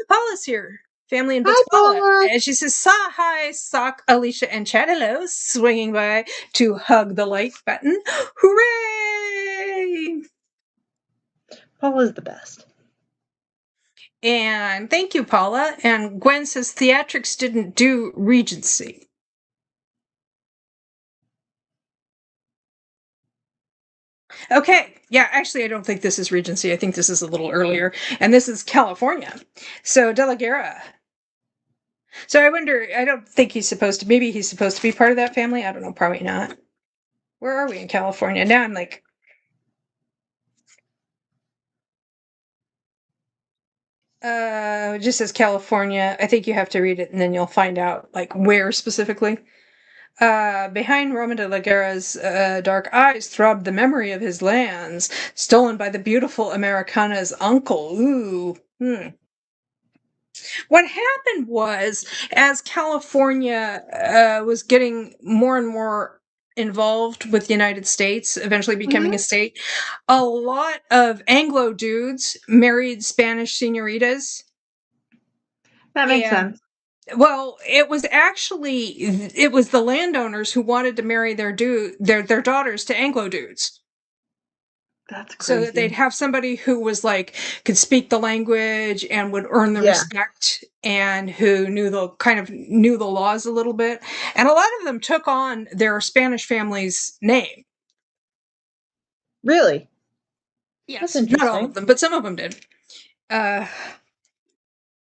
Paula's here. Family and Books Paula. And she says, hi, Sock, Alicia, and Chattelos swinging by to hug the like button. Hooray! Paula's the best. And thank you, Paula. And Gwen says, theatrics didn't do Regency. Okay. Yeah, actually, I don't think this is Regency. I think this is a little earlier. And this is California. So, De la Guerra. So I wonder, I don't think maybe he's supposed to be part of that family. I don't know, probably not. Where are we in California? Now I'm like... it just says California. I think you have to read it and then you'll find out, like, where specifically. Behind Roman de la Guerra's dark eyes throbbed the memory of his lands, stolen by the beautiful Americana's uncle. Ooh. What happened was, as California was getting more and more involved with the United States, eventually becoming a state, a lot of Anglo dudes married Spanish senoritas. That makes sense. Well, it was the landowners who wanted to marry their daughters to Anglo dudes. That's So that they'd crazy. have somebody who was like could speak the language and would earn the Yeah. respect, and who knew the laws a little bit. And a lot of them took on their Spanish family's name. Really? That's Yes, not all of interesting. them, but some of them did. Uh,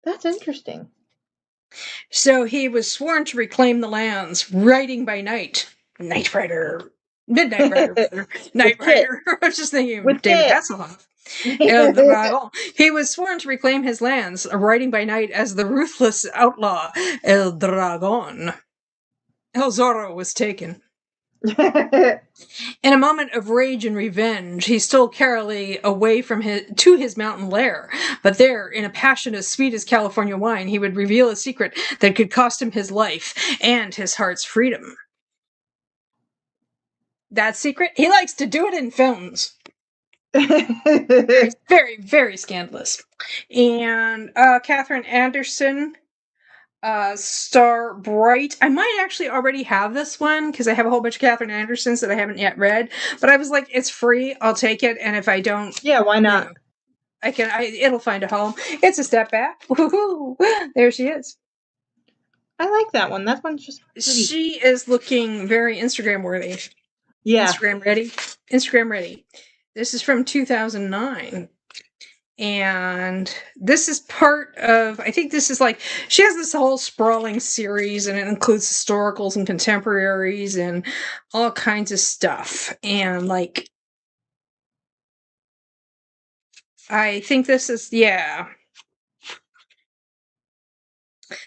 That's interesting. so he was sworn to reclaim the lands, riding by night. Night Rider. Midnight Rider, rather. Night With Kit. Rider. I was just thinking of With David Kit. Hasselhoff. El Dragon. He was sworn to reclaim his lands, riding by night as the ruthless outlaw El Dragon. El Zorro was taken. In a moment of rage and revenge, he stole Carolee away from his mountain lair. But there, in a passion as sweet as California wine, he would reveal a secret that could cost him his life and his heart's freedom. That secret? He likes to do it in films. Very, very, very scandalous. And Catherine Anderson, Star Bright. I might actually already have this one because I have a whole bunch of Catherine Andersons that I haven't yet read. But I was like, it's free. I'll take it. And if I don't, yeah, why not? It'll find a home. It's a step back. Woo-hoo. There she is. I like that one. That one's just pretty. She is looking very Instagram worthy. Yeah. Instagram ready. Instagram ready. This is from 2009. And this is part of, I think this is like, she has this whole sprawling series, and it includes historicals and contemporaries and all kinds of stuff. And like, I think this is, yeah.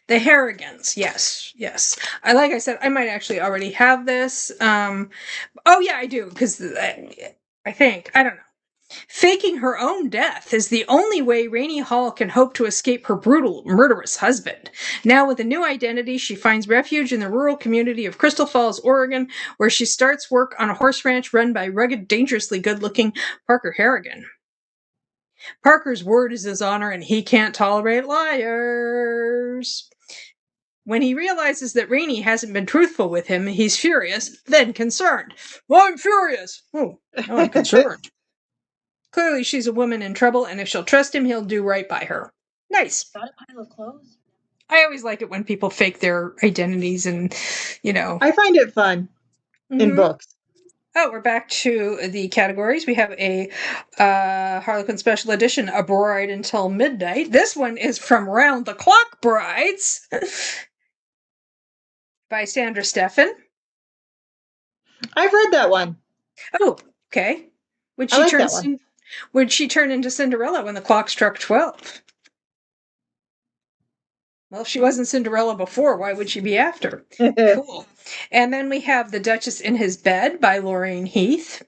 The Harrigans, yes. Like I said, I might actually already have this. Oh yeah, I do, because I think, I don't know. Faking her own death is the only way Rainey Hall can hope to escape her brutal, murderous husband. Now, with a new identity, she finds refuge in the rural community of Crystal Falls, Oregon, where she starts work on a horse ranch run by rugged, dangerously good-looking Parker Harrigan. Parker's word is his honor, and he can't tolerate liars. When he realizes that Rainey hasn't been truthful with him, he's furious, then concerned. I'm furious! Oh, now I'm concerned. Clearly, she's a woman in trouble, and if she'll trust him, he'll do right by her. Nice. Got a pile of clothes? I always like it when people fake their identities and, I find it fun in books. Oh, we're back to the categories. We have a Harlequin Special Edition, A Bride Until Midnight. This one is from Round the Clock Brides by Sandra Steffen. I've read that one. Oh, okay. Would she turn into Cinderella when the clock struck 12? Well, if she wasn't Cinderella before, why would she be after? Cool. And then we have The Duchess in His Bed by Lorraine Heath.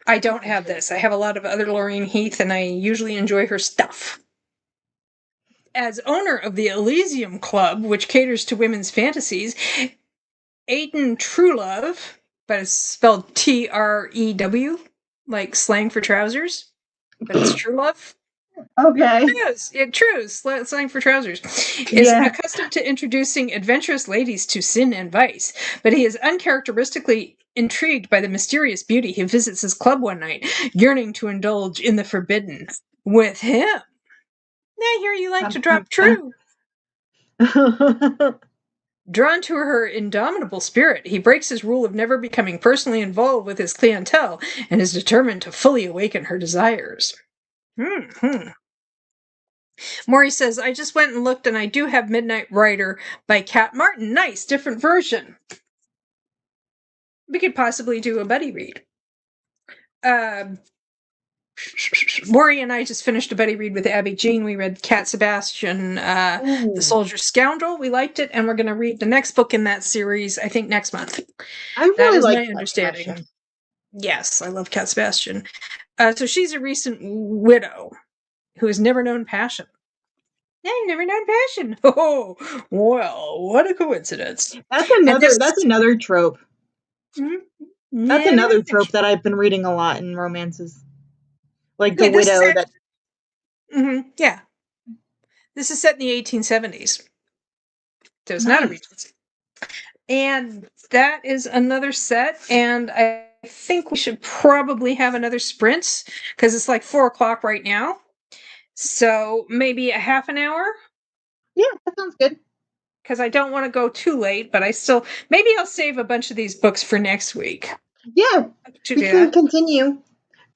I don't have this. I have a lot of other Lorraine Heath, and I usually enjoy her stuff. As owner of the Elysium Club, which caters to women's fantasies, Aiden Truelove, but it's spelled Trew, like slang for trousers, but it's Truelove. Okay. True, slang for trousers. Is accustomed to introducing adventurous ladies to sin and vice, but he is uncharacteristically intrigued by the mysterious beauty who visits his club one night, yearning to indulge in the forbidden with him. I hear you like to drop true. Drawn to her indomitable spirit, he breaks his rule of never becoming personally involved with his clientele and is determined to fully awaken her desires. Maury says, I just went and looked, and I do have Midnight Rider by Kat Martin. Nice, different version. We could possibly do a buddy read. Maury and I just finished a buddy read with Abby Jean. We read Cat Sebastian, The Soldier Scoundrel. We liked it, and we're going to read the next book in that series, I think, next month. I really like my understanding. Sebastian. Yes, I love Cat Sebastian. So she's a recent widow who has never known passion. I've never known passion. Oh, well, what a coincidence. That's another trope. That's another trope that I've been reading a lot in romances. Like the widow that Yeah. This is set in the 1870s. So it's not a Nice. Regency. And that is another set. And I think we should probably have another sprint because it's like 4 o'clock right now. So maybe a half an hour Yeah, that sounds good. because I don't want to go too late, but maybe I'll save a bunch of these books for next week. Yeah, To we do can that continue. Do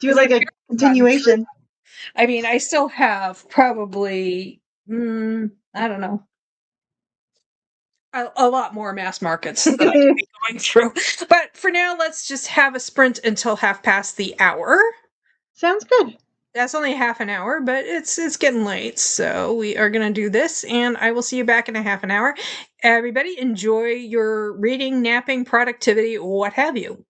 because I've like a barely gotten through. continuation. I mean, I still have probably, I don't know, a lot more mass markets that I could be going through. But for now, let's just have a sprint until half past the hour. Sounds good. That's only half an hour, but it's getting late, so we are gonna do this, and I will see you back in a half an hour. Everybody, enjoy your reading, napping, productivity, what have you.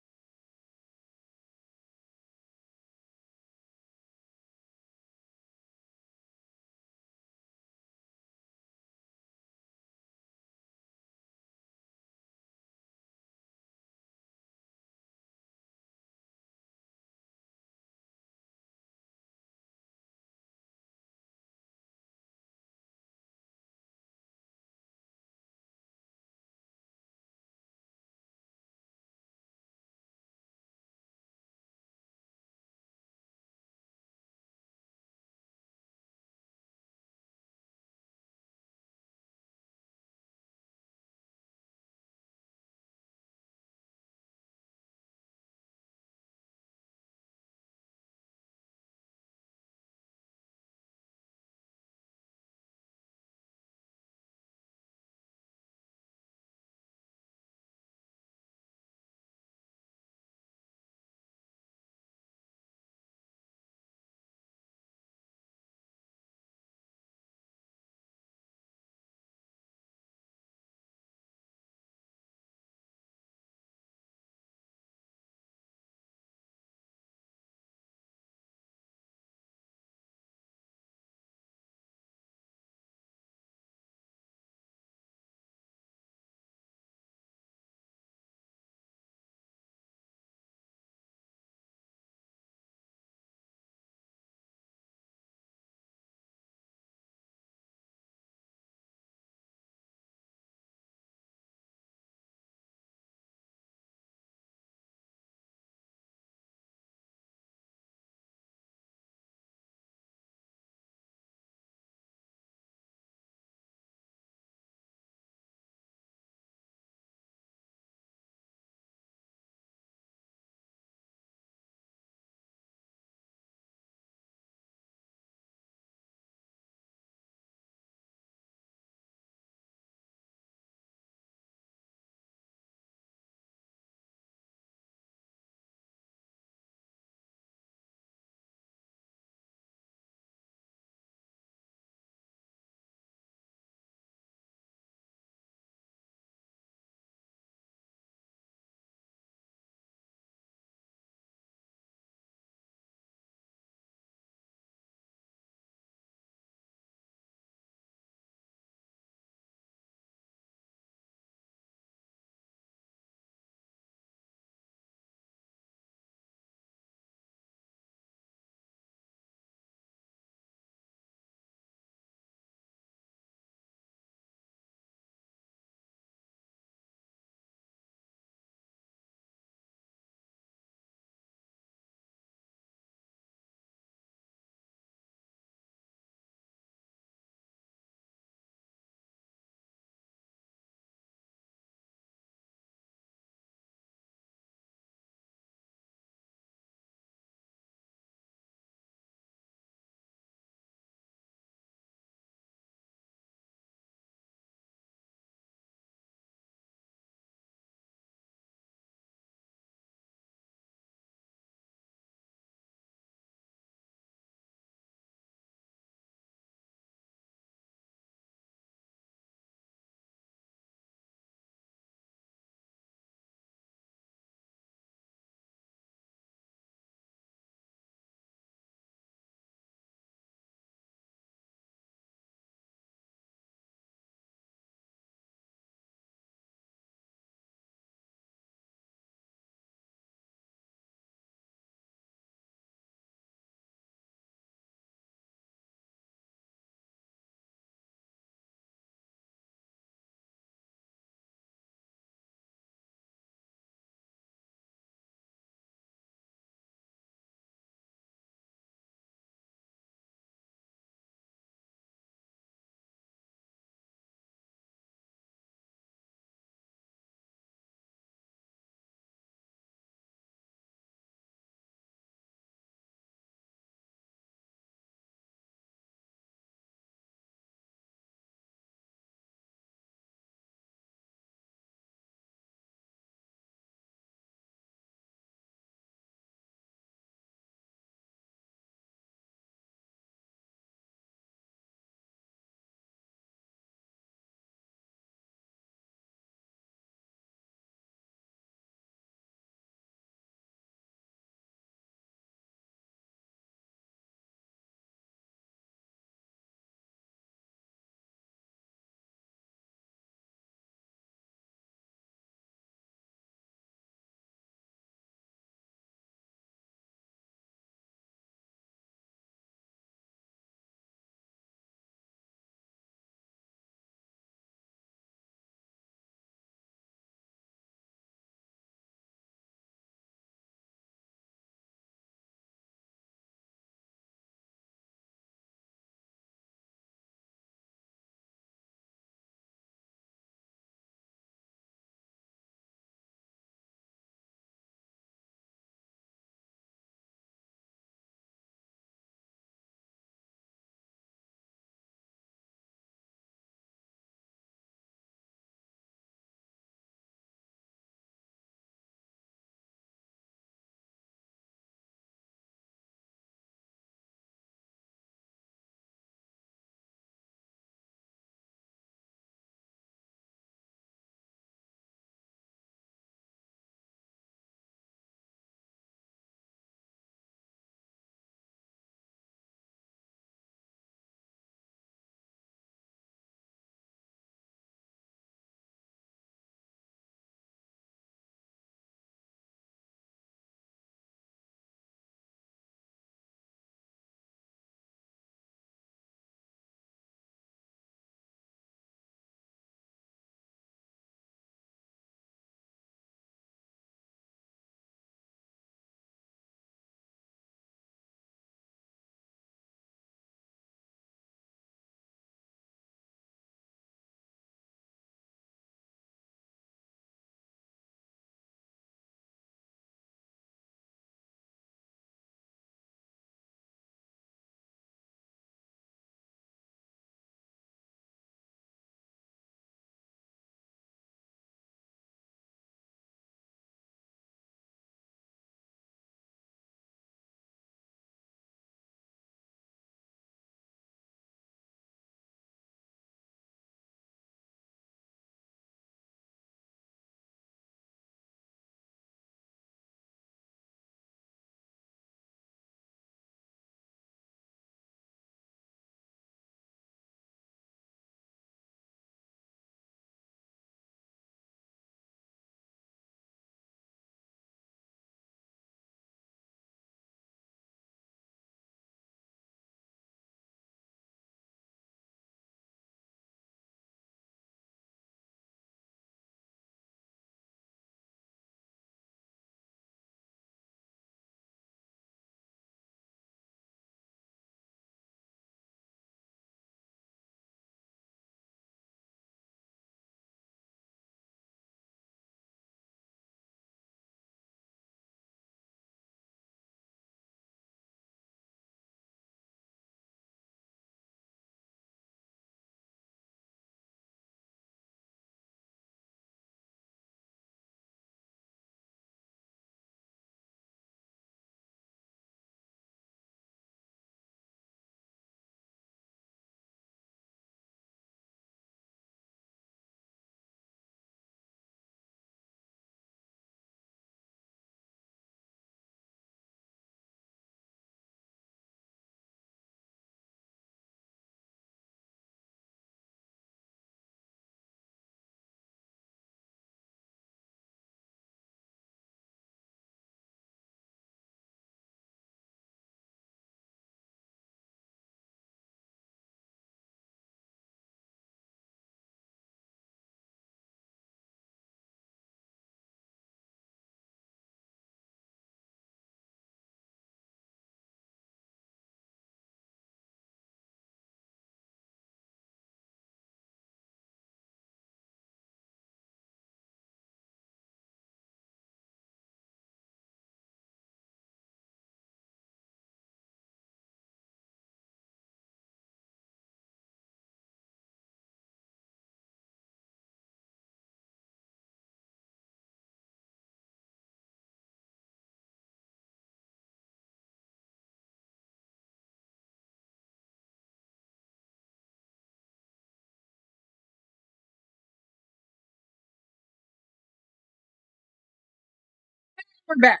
We're back.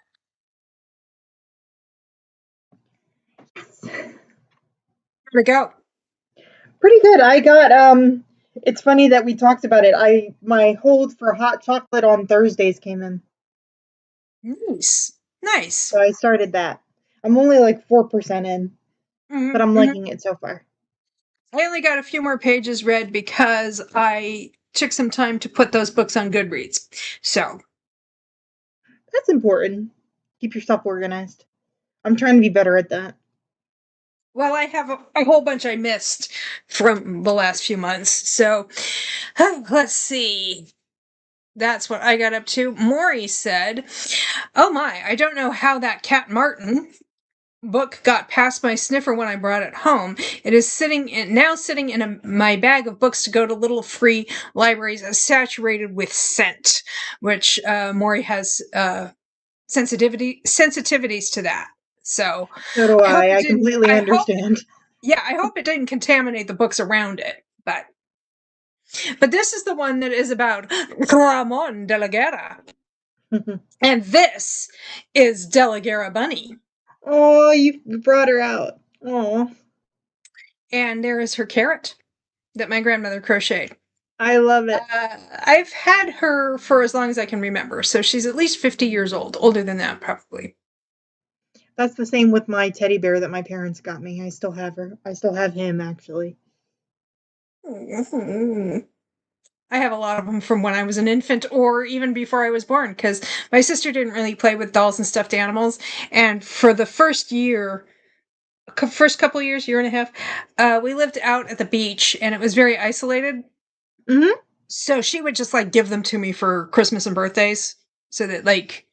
Where'd it go? Pretty good. I got it's funny that we talked about it. My hold for hot chocolate on Thursdays came in. Nice. Nice. So I started that. I'm only like 4% in, but I'm Mm-hmm. liking it so far. I only got a few more pages read because I took some time to put those books on Goodreads. So That's important. Keep your stuff organized. I'm trying to be better at that. well, I have a whole bunch I missed from the last few months. So let's see. That's what I got up to. Maury said, "Oh my, I don't know how that Cat Martin book got past my sniffer when I brought it home. It is sitting in my bag of books to go to little free libraries saturated with scent," which Maury has sensitivities to that. So So do I hope I. it I didn't. completely understand. I hope it didn't contaminate the books around it. But this is the one that is about Ramon de la Guerra, and this is De la Guerra Bunny. Oh, you brought her out. Oh. And there is her carrot that my grandmother crocheted. I love it. I've had her for as long as I can remember, so she's at least 50 years old. Older than that, probably. That's the same with my teddy bear that my parents got me. I still have her. I still have him, actually. I have a lot of them from when I was an infant or even before I was born, because my sister didn't really play with dolls and stuffed animals. And for the first couple years, year and a half, we lived out at the beach and it was very isolated. Mm-hmm. So she would just like give them to me for Christmas and birthdays so that like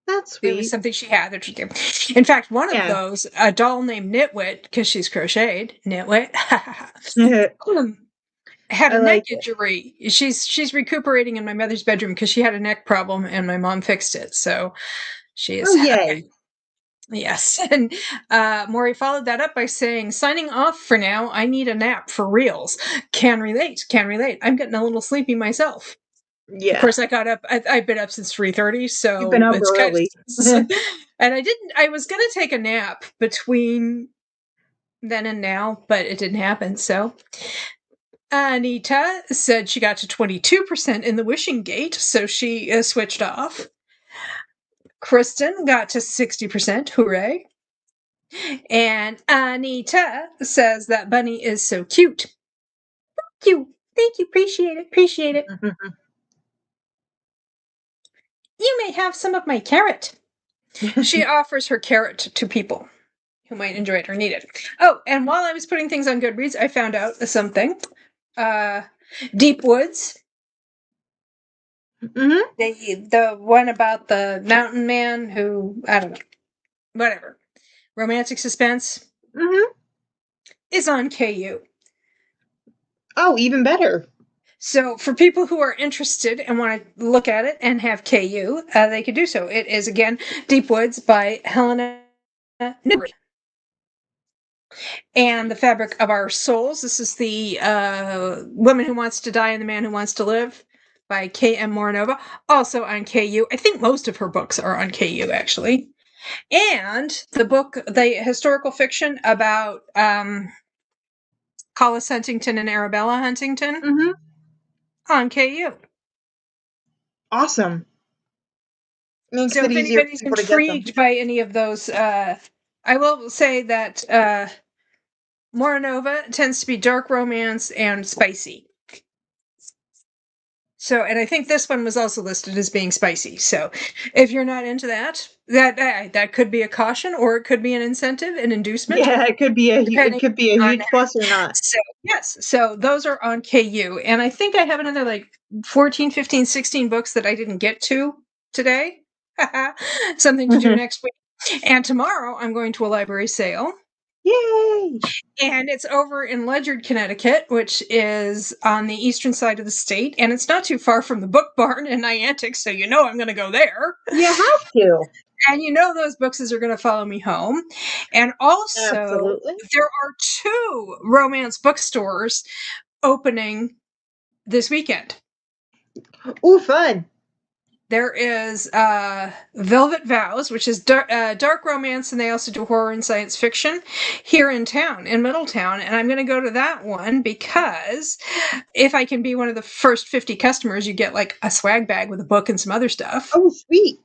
That's it was sweet. something she had that she gave. In fact, one of Yeah. those, a doll named Nitwit, because she's crocheted, Nitwit, had I a neck like it. injury. She's recuperating in my mother's bedroom because she had a neck problem and my mom fixed it. So she is Oh, yay. yes. And Maury followed that up by saying, "Signing off for now. I need a nap for reals. Can relate. Can relate. I'm getting a little sleepy myself." Of Yeah. course, I got up. I've been up since 3:30, You've been so up it's kind early. of. And I didn't. I was gonna take a nap between then and now, but it didn't happen. So Anita said she got to 22% in the wishing gate, so she switched off. Kristen got to 60%. Hooray! And Anita says that Bunny is so cute. Thank you. Thank you. Appreciate it. Appreciate it. You may have some of my carrot. She offers her carrot to people who might enjoy it or need it. Oh, and while I was putting things on Goodreads, I found out something. Deep Woods, Mm-hmm. the one about the mountain man who, I don't know, whatever, romantic suspense, Mm-hmm. is on KU. Oh, even better. So for people who are interested and want to look at it and have KU, they could do so. It is, again, Deep Woods by Helena Newbery. And The Fabric of Our Souls. This is the Woman Who Wants to Die and the Man Who Wants to Live by K.M. Moranova, also on KU. I think most of her books are on KU, actually. And the historical fiction about Collis Huntington and Arabella Huntington, Mm-hmm. on KU. Awesome. Makes So it if easier for anybody's people to get them. intrigued by any of those, I will say that Moranova tends to be dark romance and spicy. So, and I think this one was also listed as being spicy. So, if you're not into that could be a caution, or it could be an incentive, an inducement, Yeah, it could be a depending on huge that. plus or not. So, yes, so those are on KU, and I think I have another like 14, 15, 16 books that I didn't get to today. Something to do next week. And tomorrow I'm going to a library sale. Yay! And it's over in Ledyard, Connecticut, which is on the eastern side of the state. And it's not too far from the Book Barn in Niantic, so you know I'm going to go there. You have to. And you know those books are going to follow me home. And also, Absolutely. there are 2 romance bookstores opening this weekend. Ooh, fun. There is Velvet Vows, which is dark romance, and they also do horror and science fiction here in town, in Middletown. And I'm going to go to that one because if I can be one of the first 50 customers, you get like a swag bag with a book and some other stuff. Oh, sweet.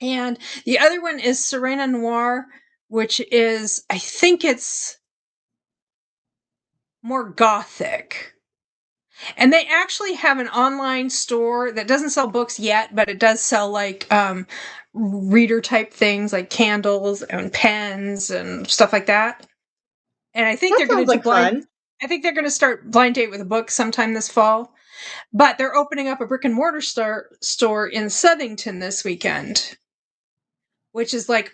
And the other one is Serena Noir, which is, I think it's more gothic. And they actually have an online store that doesn't sell books yet, but it does sell like reader type things like candles and pens and stuff like that. And I think they're going to do fun. I think they're going to start Blind Date with a Book sometime this fall. But they're opening up a brick and mortar store in Southington this weekend, which is like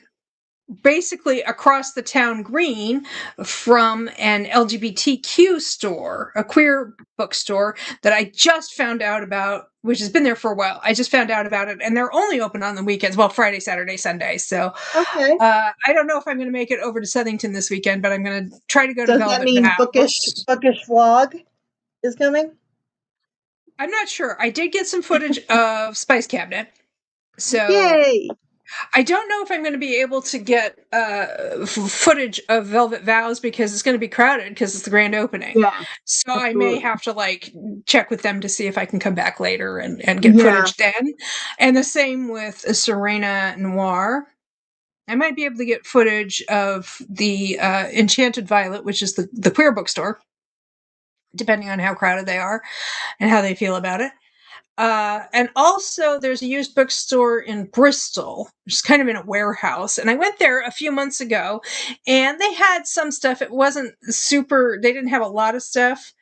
basically across the town green from an LGBTQ store, a queer bookstore that I just found out about, which has been there for a while. I just found out about it, and they're only open on the weekends. Well, Friday, Saturday, Sunday. So okay. I don't know if I'm going to make it over to Southington this weekend, but I'm going to try to go to Velvet Vows. Does that mean bookish vlog is coming? I'm not sure. I did get some footage of Spice Cabinet. So yay! I don't know if I'm going to be able to get footage of Velvet Vows because it's going to be crowded because it's the grand opening. Yeah, so absolutely. I may have to like check with them to see if I can come back later and get footage then. And the same with Serena Noir. I might be able to get footage of the Enchanted Violet, which is the queer bookstore, depending on how crowded they are and how they feel about it. And also there's a used bookstore in Bristol, which is kind of in a warehouse. And I went there a few months ago and they had some stuff. It wasn't super, they didn't have a lot of stuff,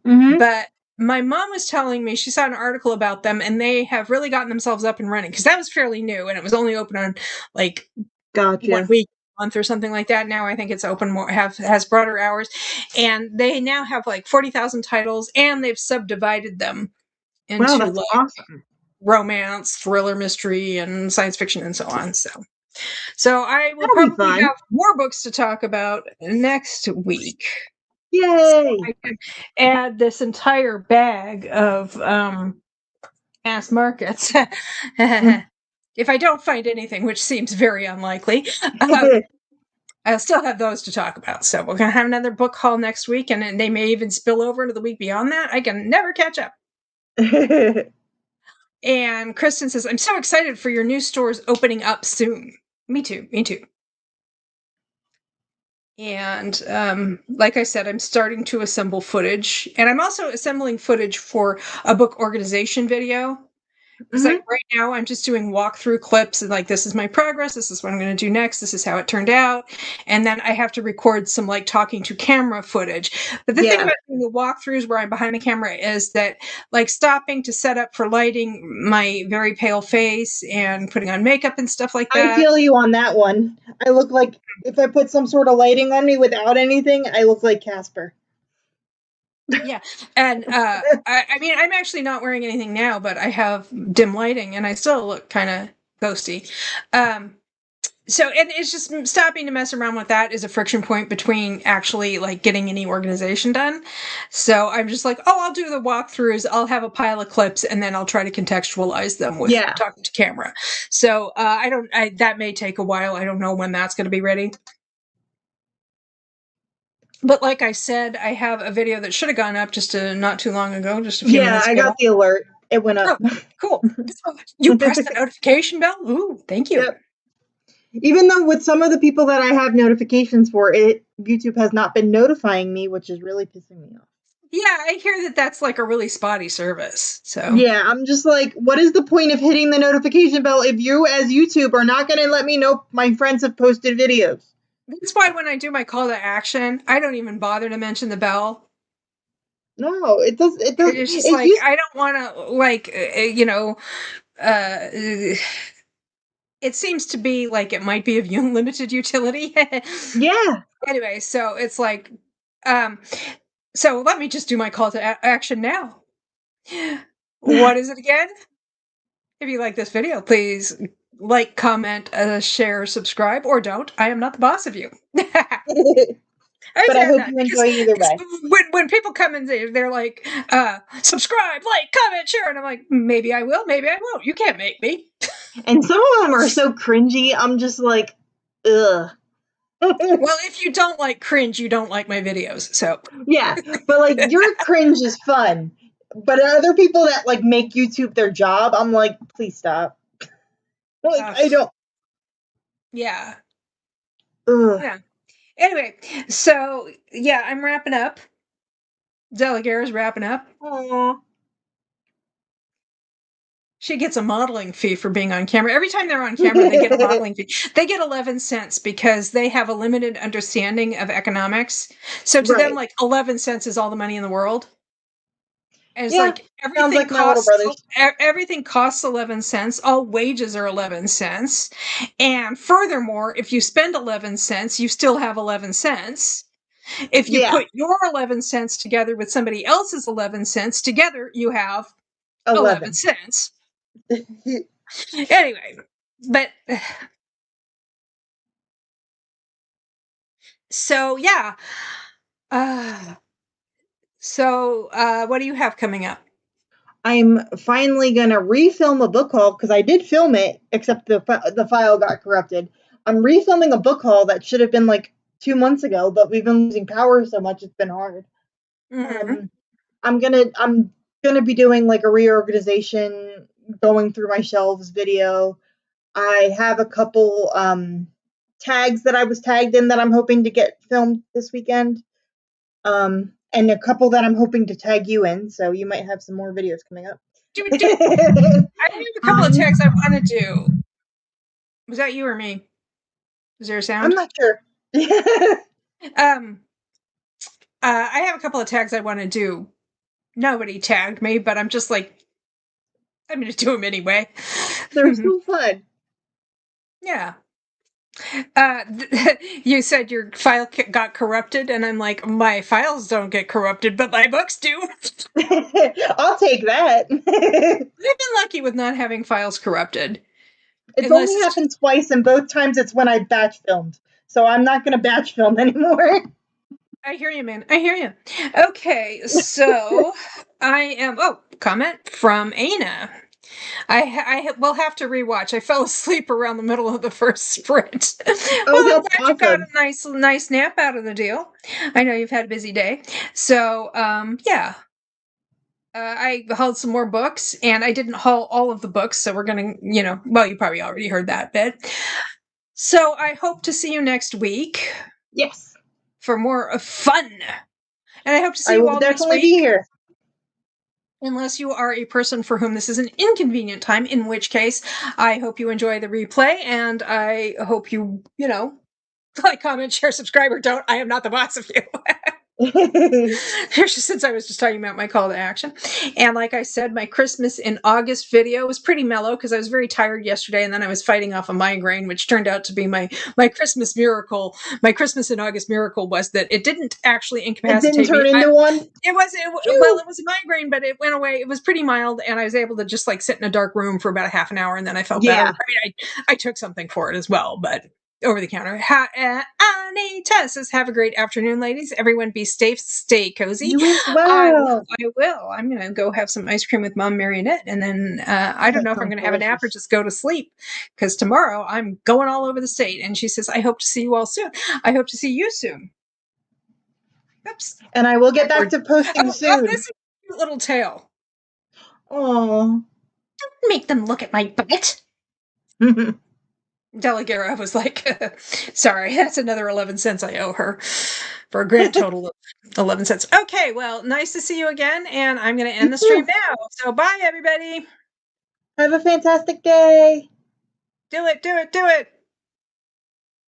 but my mom was telling me she saw an article about them and they have really gotten themselves up and running because that was fairly new and it was only open on like 1 week, month or something like that. Now I think it's open more, has broader hours, and they now have like 40,000 titles and they've subdivided them into that's awesome. Romance, thriller, mystery, and science fiction, and so on. So I will probably have more books to talk about next week. Yay! So I can add this entire bag of Ask Markets. If I don't find anything, which seems very unlikely, I'll still have those to talk about. So we're going to have another book haul next week, and they may even spill over into the week beyond that. I can never catch up. And Kristen says, I'm so excited for your new stores opening up soon. Me too. And like I said, I'm starting to assemble footage. And I'm also assembling footage for a book organization video. Because like right now I'm just doing walkthrough clips and like, this is my progress. This is what I'm going to do next. This is how it turned out. And then I have to record some like talking to camera footage. But the thing about doing the walkthroughs where I'm behind the camera is that like stopping to set up for lighting my very pale face and putting on makeup and stuff like that. I feel you on that one. I look like if I put some sort of lighting on me without anything, I look like Casper. Yeah. And I mean, I'm actually not wearing anything now, but I have dim lighting and I still look kind of ghosty. So, and it's just stopping to mess around with that is a friction point between actually like getting any organization done. So I'm just like, oh, I'll do the walkthroughs. I'll have a pile of clips and then I'll try to contextualize them with talking to camera. So that may take a while. I don't know when that's going to be ready. But like I said, I have a video that should have gone up just not too long ago, just a few minutes ago. Yeah, I got the alert. It went up. Oh, cool. You pressed the notification bell? Ooh, thank you. Yep. Even though with some of the people that I have notifications for, YouTube has not been notifying me, which is really pissing me off. Yeah, I hear that that's like a really spotty service. So yeah, I'm just like, what is the point of hitting the notification bell if you as YouTube are not going to let me know my friends have posted videos? That's why when I do my call to action, I don't even bother to mention the bell. No, it does. It does. It's just like, I don't want to, like, it seems to be like it might be of limited utility. Yeah. Anyway, so it's like, so let me just do my call to action now. What is it again? If you like this video, please like, comment, share, subscribe, or don't. I am not the boss of you. But I said hope that you enjoy either way. when people come in, they're like, subscribe, like, comment, share, and I'm like, maybe I will, maybe I won't. You can't make me. And some of them are so cringy. I'm just like, ugh. Well, if you don't like cringe, you don't like my videos. So yeah, but like your cringe is fun. But other people that like make YouTube their job, I'm like, please stop. Like I don't. Yeah. Ugh. Yeah. Anyway, so yeah, I'm wrapping up. Delegara's wrapping up. Aww. She gets a modeling fee for being on camera. Every time they're on camera, they get a modeling fee. They get 11 cents because they have a limited understanding of economics. So to them, Right. like 11 cents is all the money in the world. And it's Yeah. like Sounds like my little brothers. everything costs 11 cents. All wages are 11 cents. And furthermore, if you spend 11 cents, you still have 11 cents. If you put your 11 cents together with somebody else's 11 cents together, you have 11 cents. Anyway, but so yeah. What do you have coming up? I'm finally gonna refilm a book haul because I did film it, except the file got corrupted. I'm refilming a book haul that should have been like 2 months ago, but we've been losing power so much it's been hard. Mm-hmm. I'm gonna be doing like a reorganization, going through my shelves video. I have a couple tags that I was tagged in that I'm hoping to get filmed this weekend. And a couple that I'm hoping to tag you in, so you might have some more videos coming up. I have a couple of tags I want to do. Was that you or me? Is there a sound? I'm not sure. I have a couple of tags I want to do. Nobody tagged me, but I'm just like, I'm going to do them anyway. They're so fun. Yeah. You said your file got corrupted, and I'm like, my files don't get corrupted, but my books do. I'll take that. I've been lucky with not having files corrupted. It's only happened twice, and both times it's when I batch filmed. So I'm not going to batch film anymore. I hear you, man. I hear you. Okay, so I am. Oh, comment from Aina. I will have to rewatch. I fell asleep around the middle of the first sprint. Oh, well, I'm that's glad awesome. you got a nice nap out of the deal. I know you've had a busy day, so yeah. I hauled some more books, and I didn't haul all of the books, so we're gonna, well, you probably already heard that bit. So I hope to see you next week. Yes. For more fun, and I hope to see you all next week. I will definitely be here. Unless you are a person for whom this is an inconvenient time, in which case I hope you enjoy the replay, and I hope you, like, comment, share, subscribe, or don't. I am not the boss of you. Since I was just talking about my call to action. And like I said, my Christmas in August video was pretty mellow because I was very tired yesterday, and then I was fighting off a migraine, which turned out to be my Christmas miracle. My Christmas in August miracle was that it didn't actually incapacitate me. It didn't turn into one? It was a migraine, but it went away. It was pretty mild, and I was able to just like sit in a dark room for about a half an hour, and then I felt better. I mean, I took something for it as well, but over the counter. Anita says, have a great afternoon, ladies. Everyone be safe, stay cozy. You as well. I will. I'm going to go have some ice cream with Mom Marionette, and then I don't know if I'm going to have a nap or just go to sleep, because tomorrow I'm going all over the state. And she says, I hope to see you all soon. I hope to see you soon. Oops. And I will get back to posting soon. This is a cute little tail. Oh. Don't make them look at my butt. Delegara was like, sorry, that's another 11 cents I owe her for a grand total of 11 cents. Okay, well, nice to see you again, and I'm going to end the stream now. So bye, everybody. Have a fantastic day. Do it, do it, do it.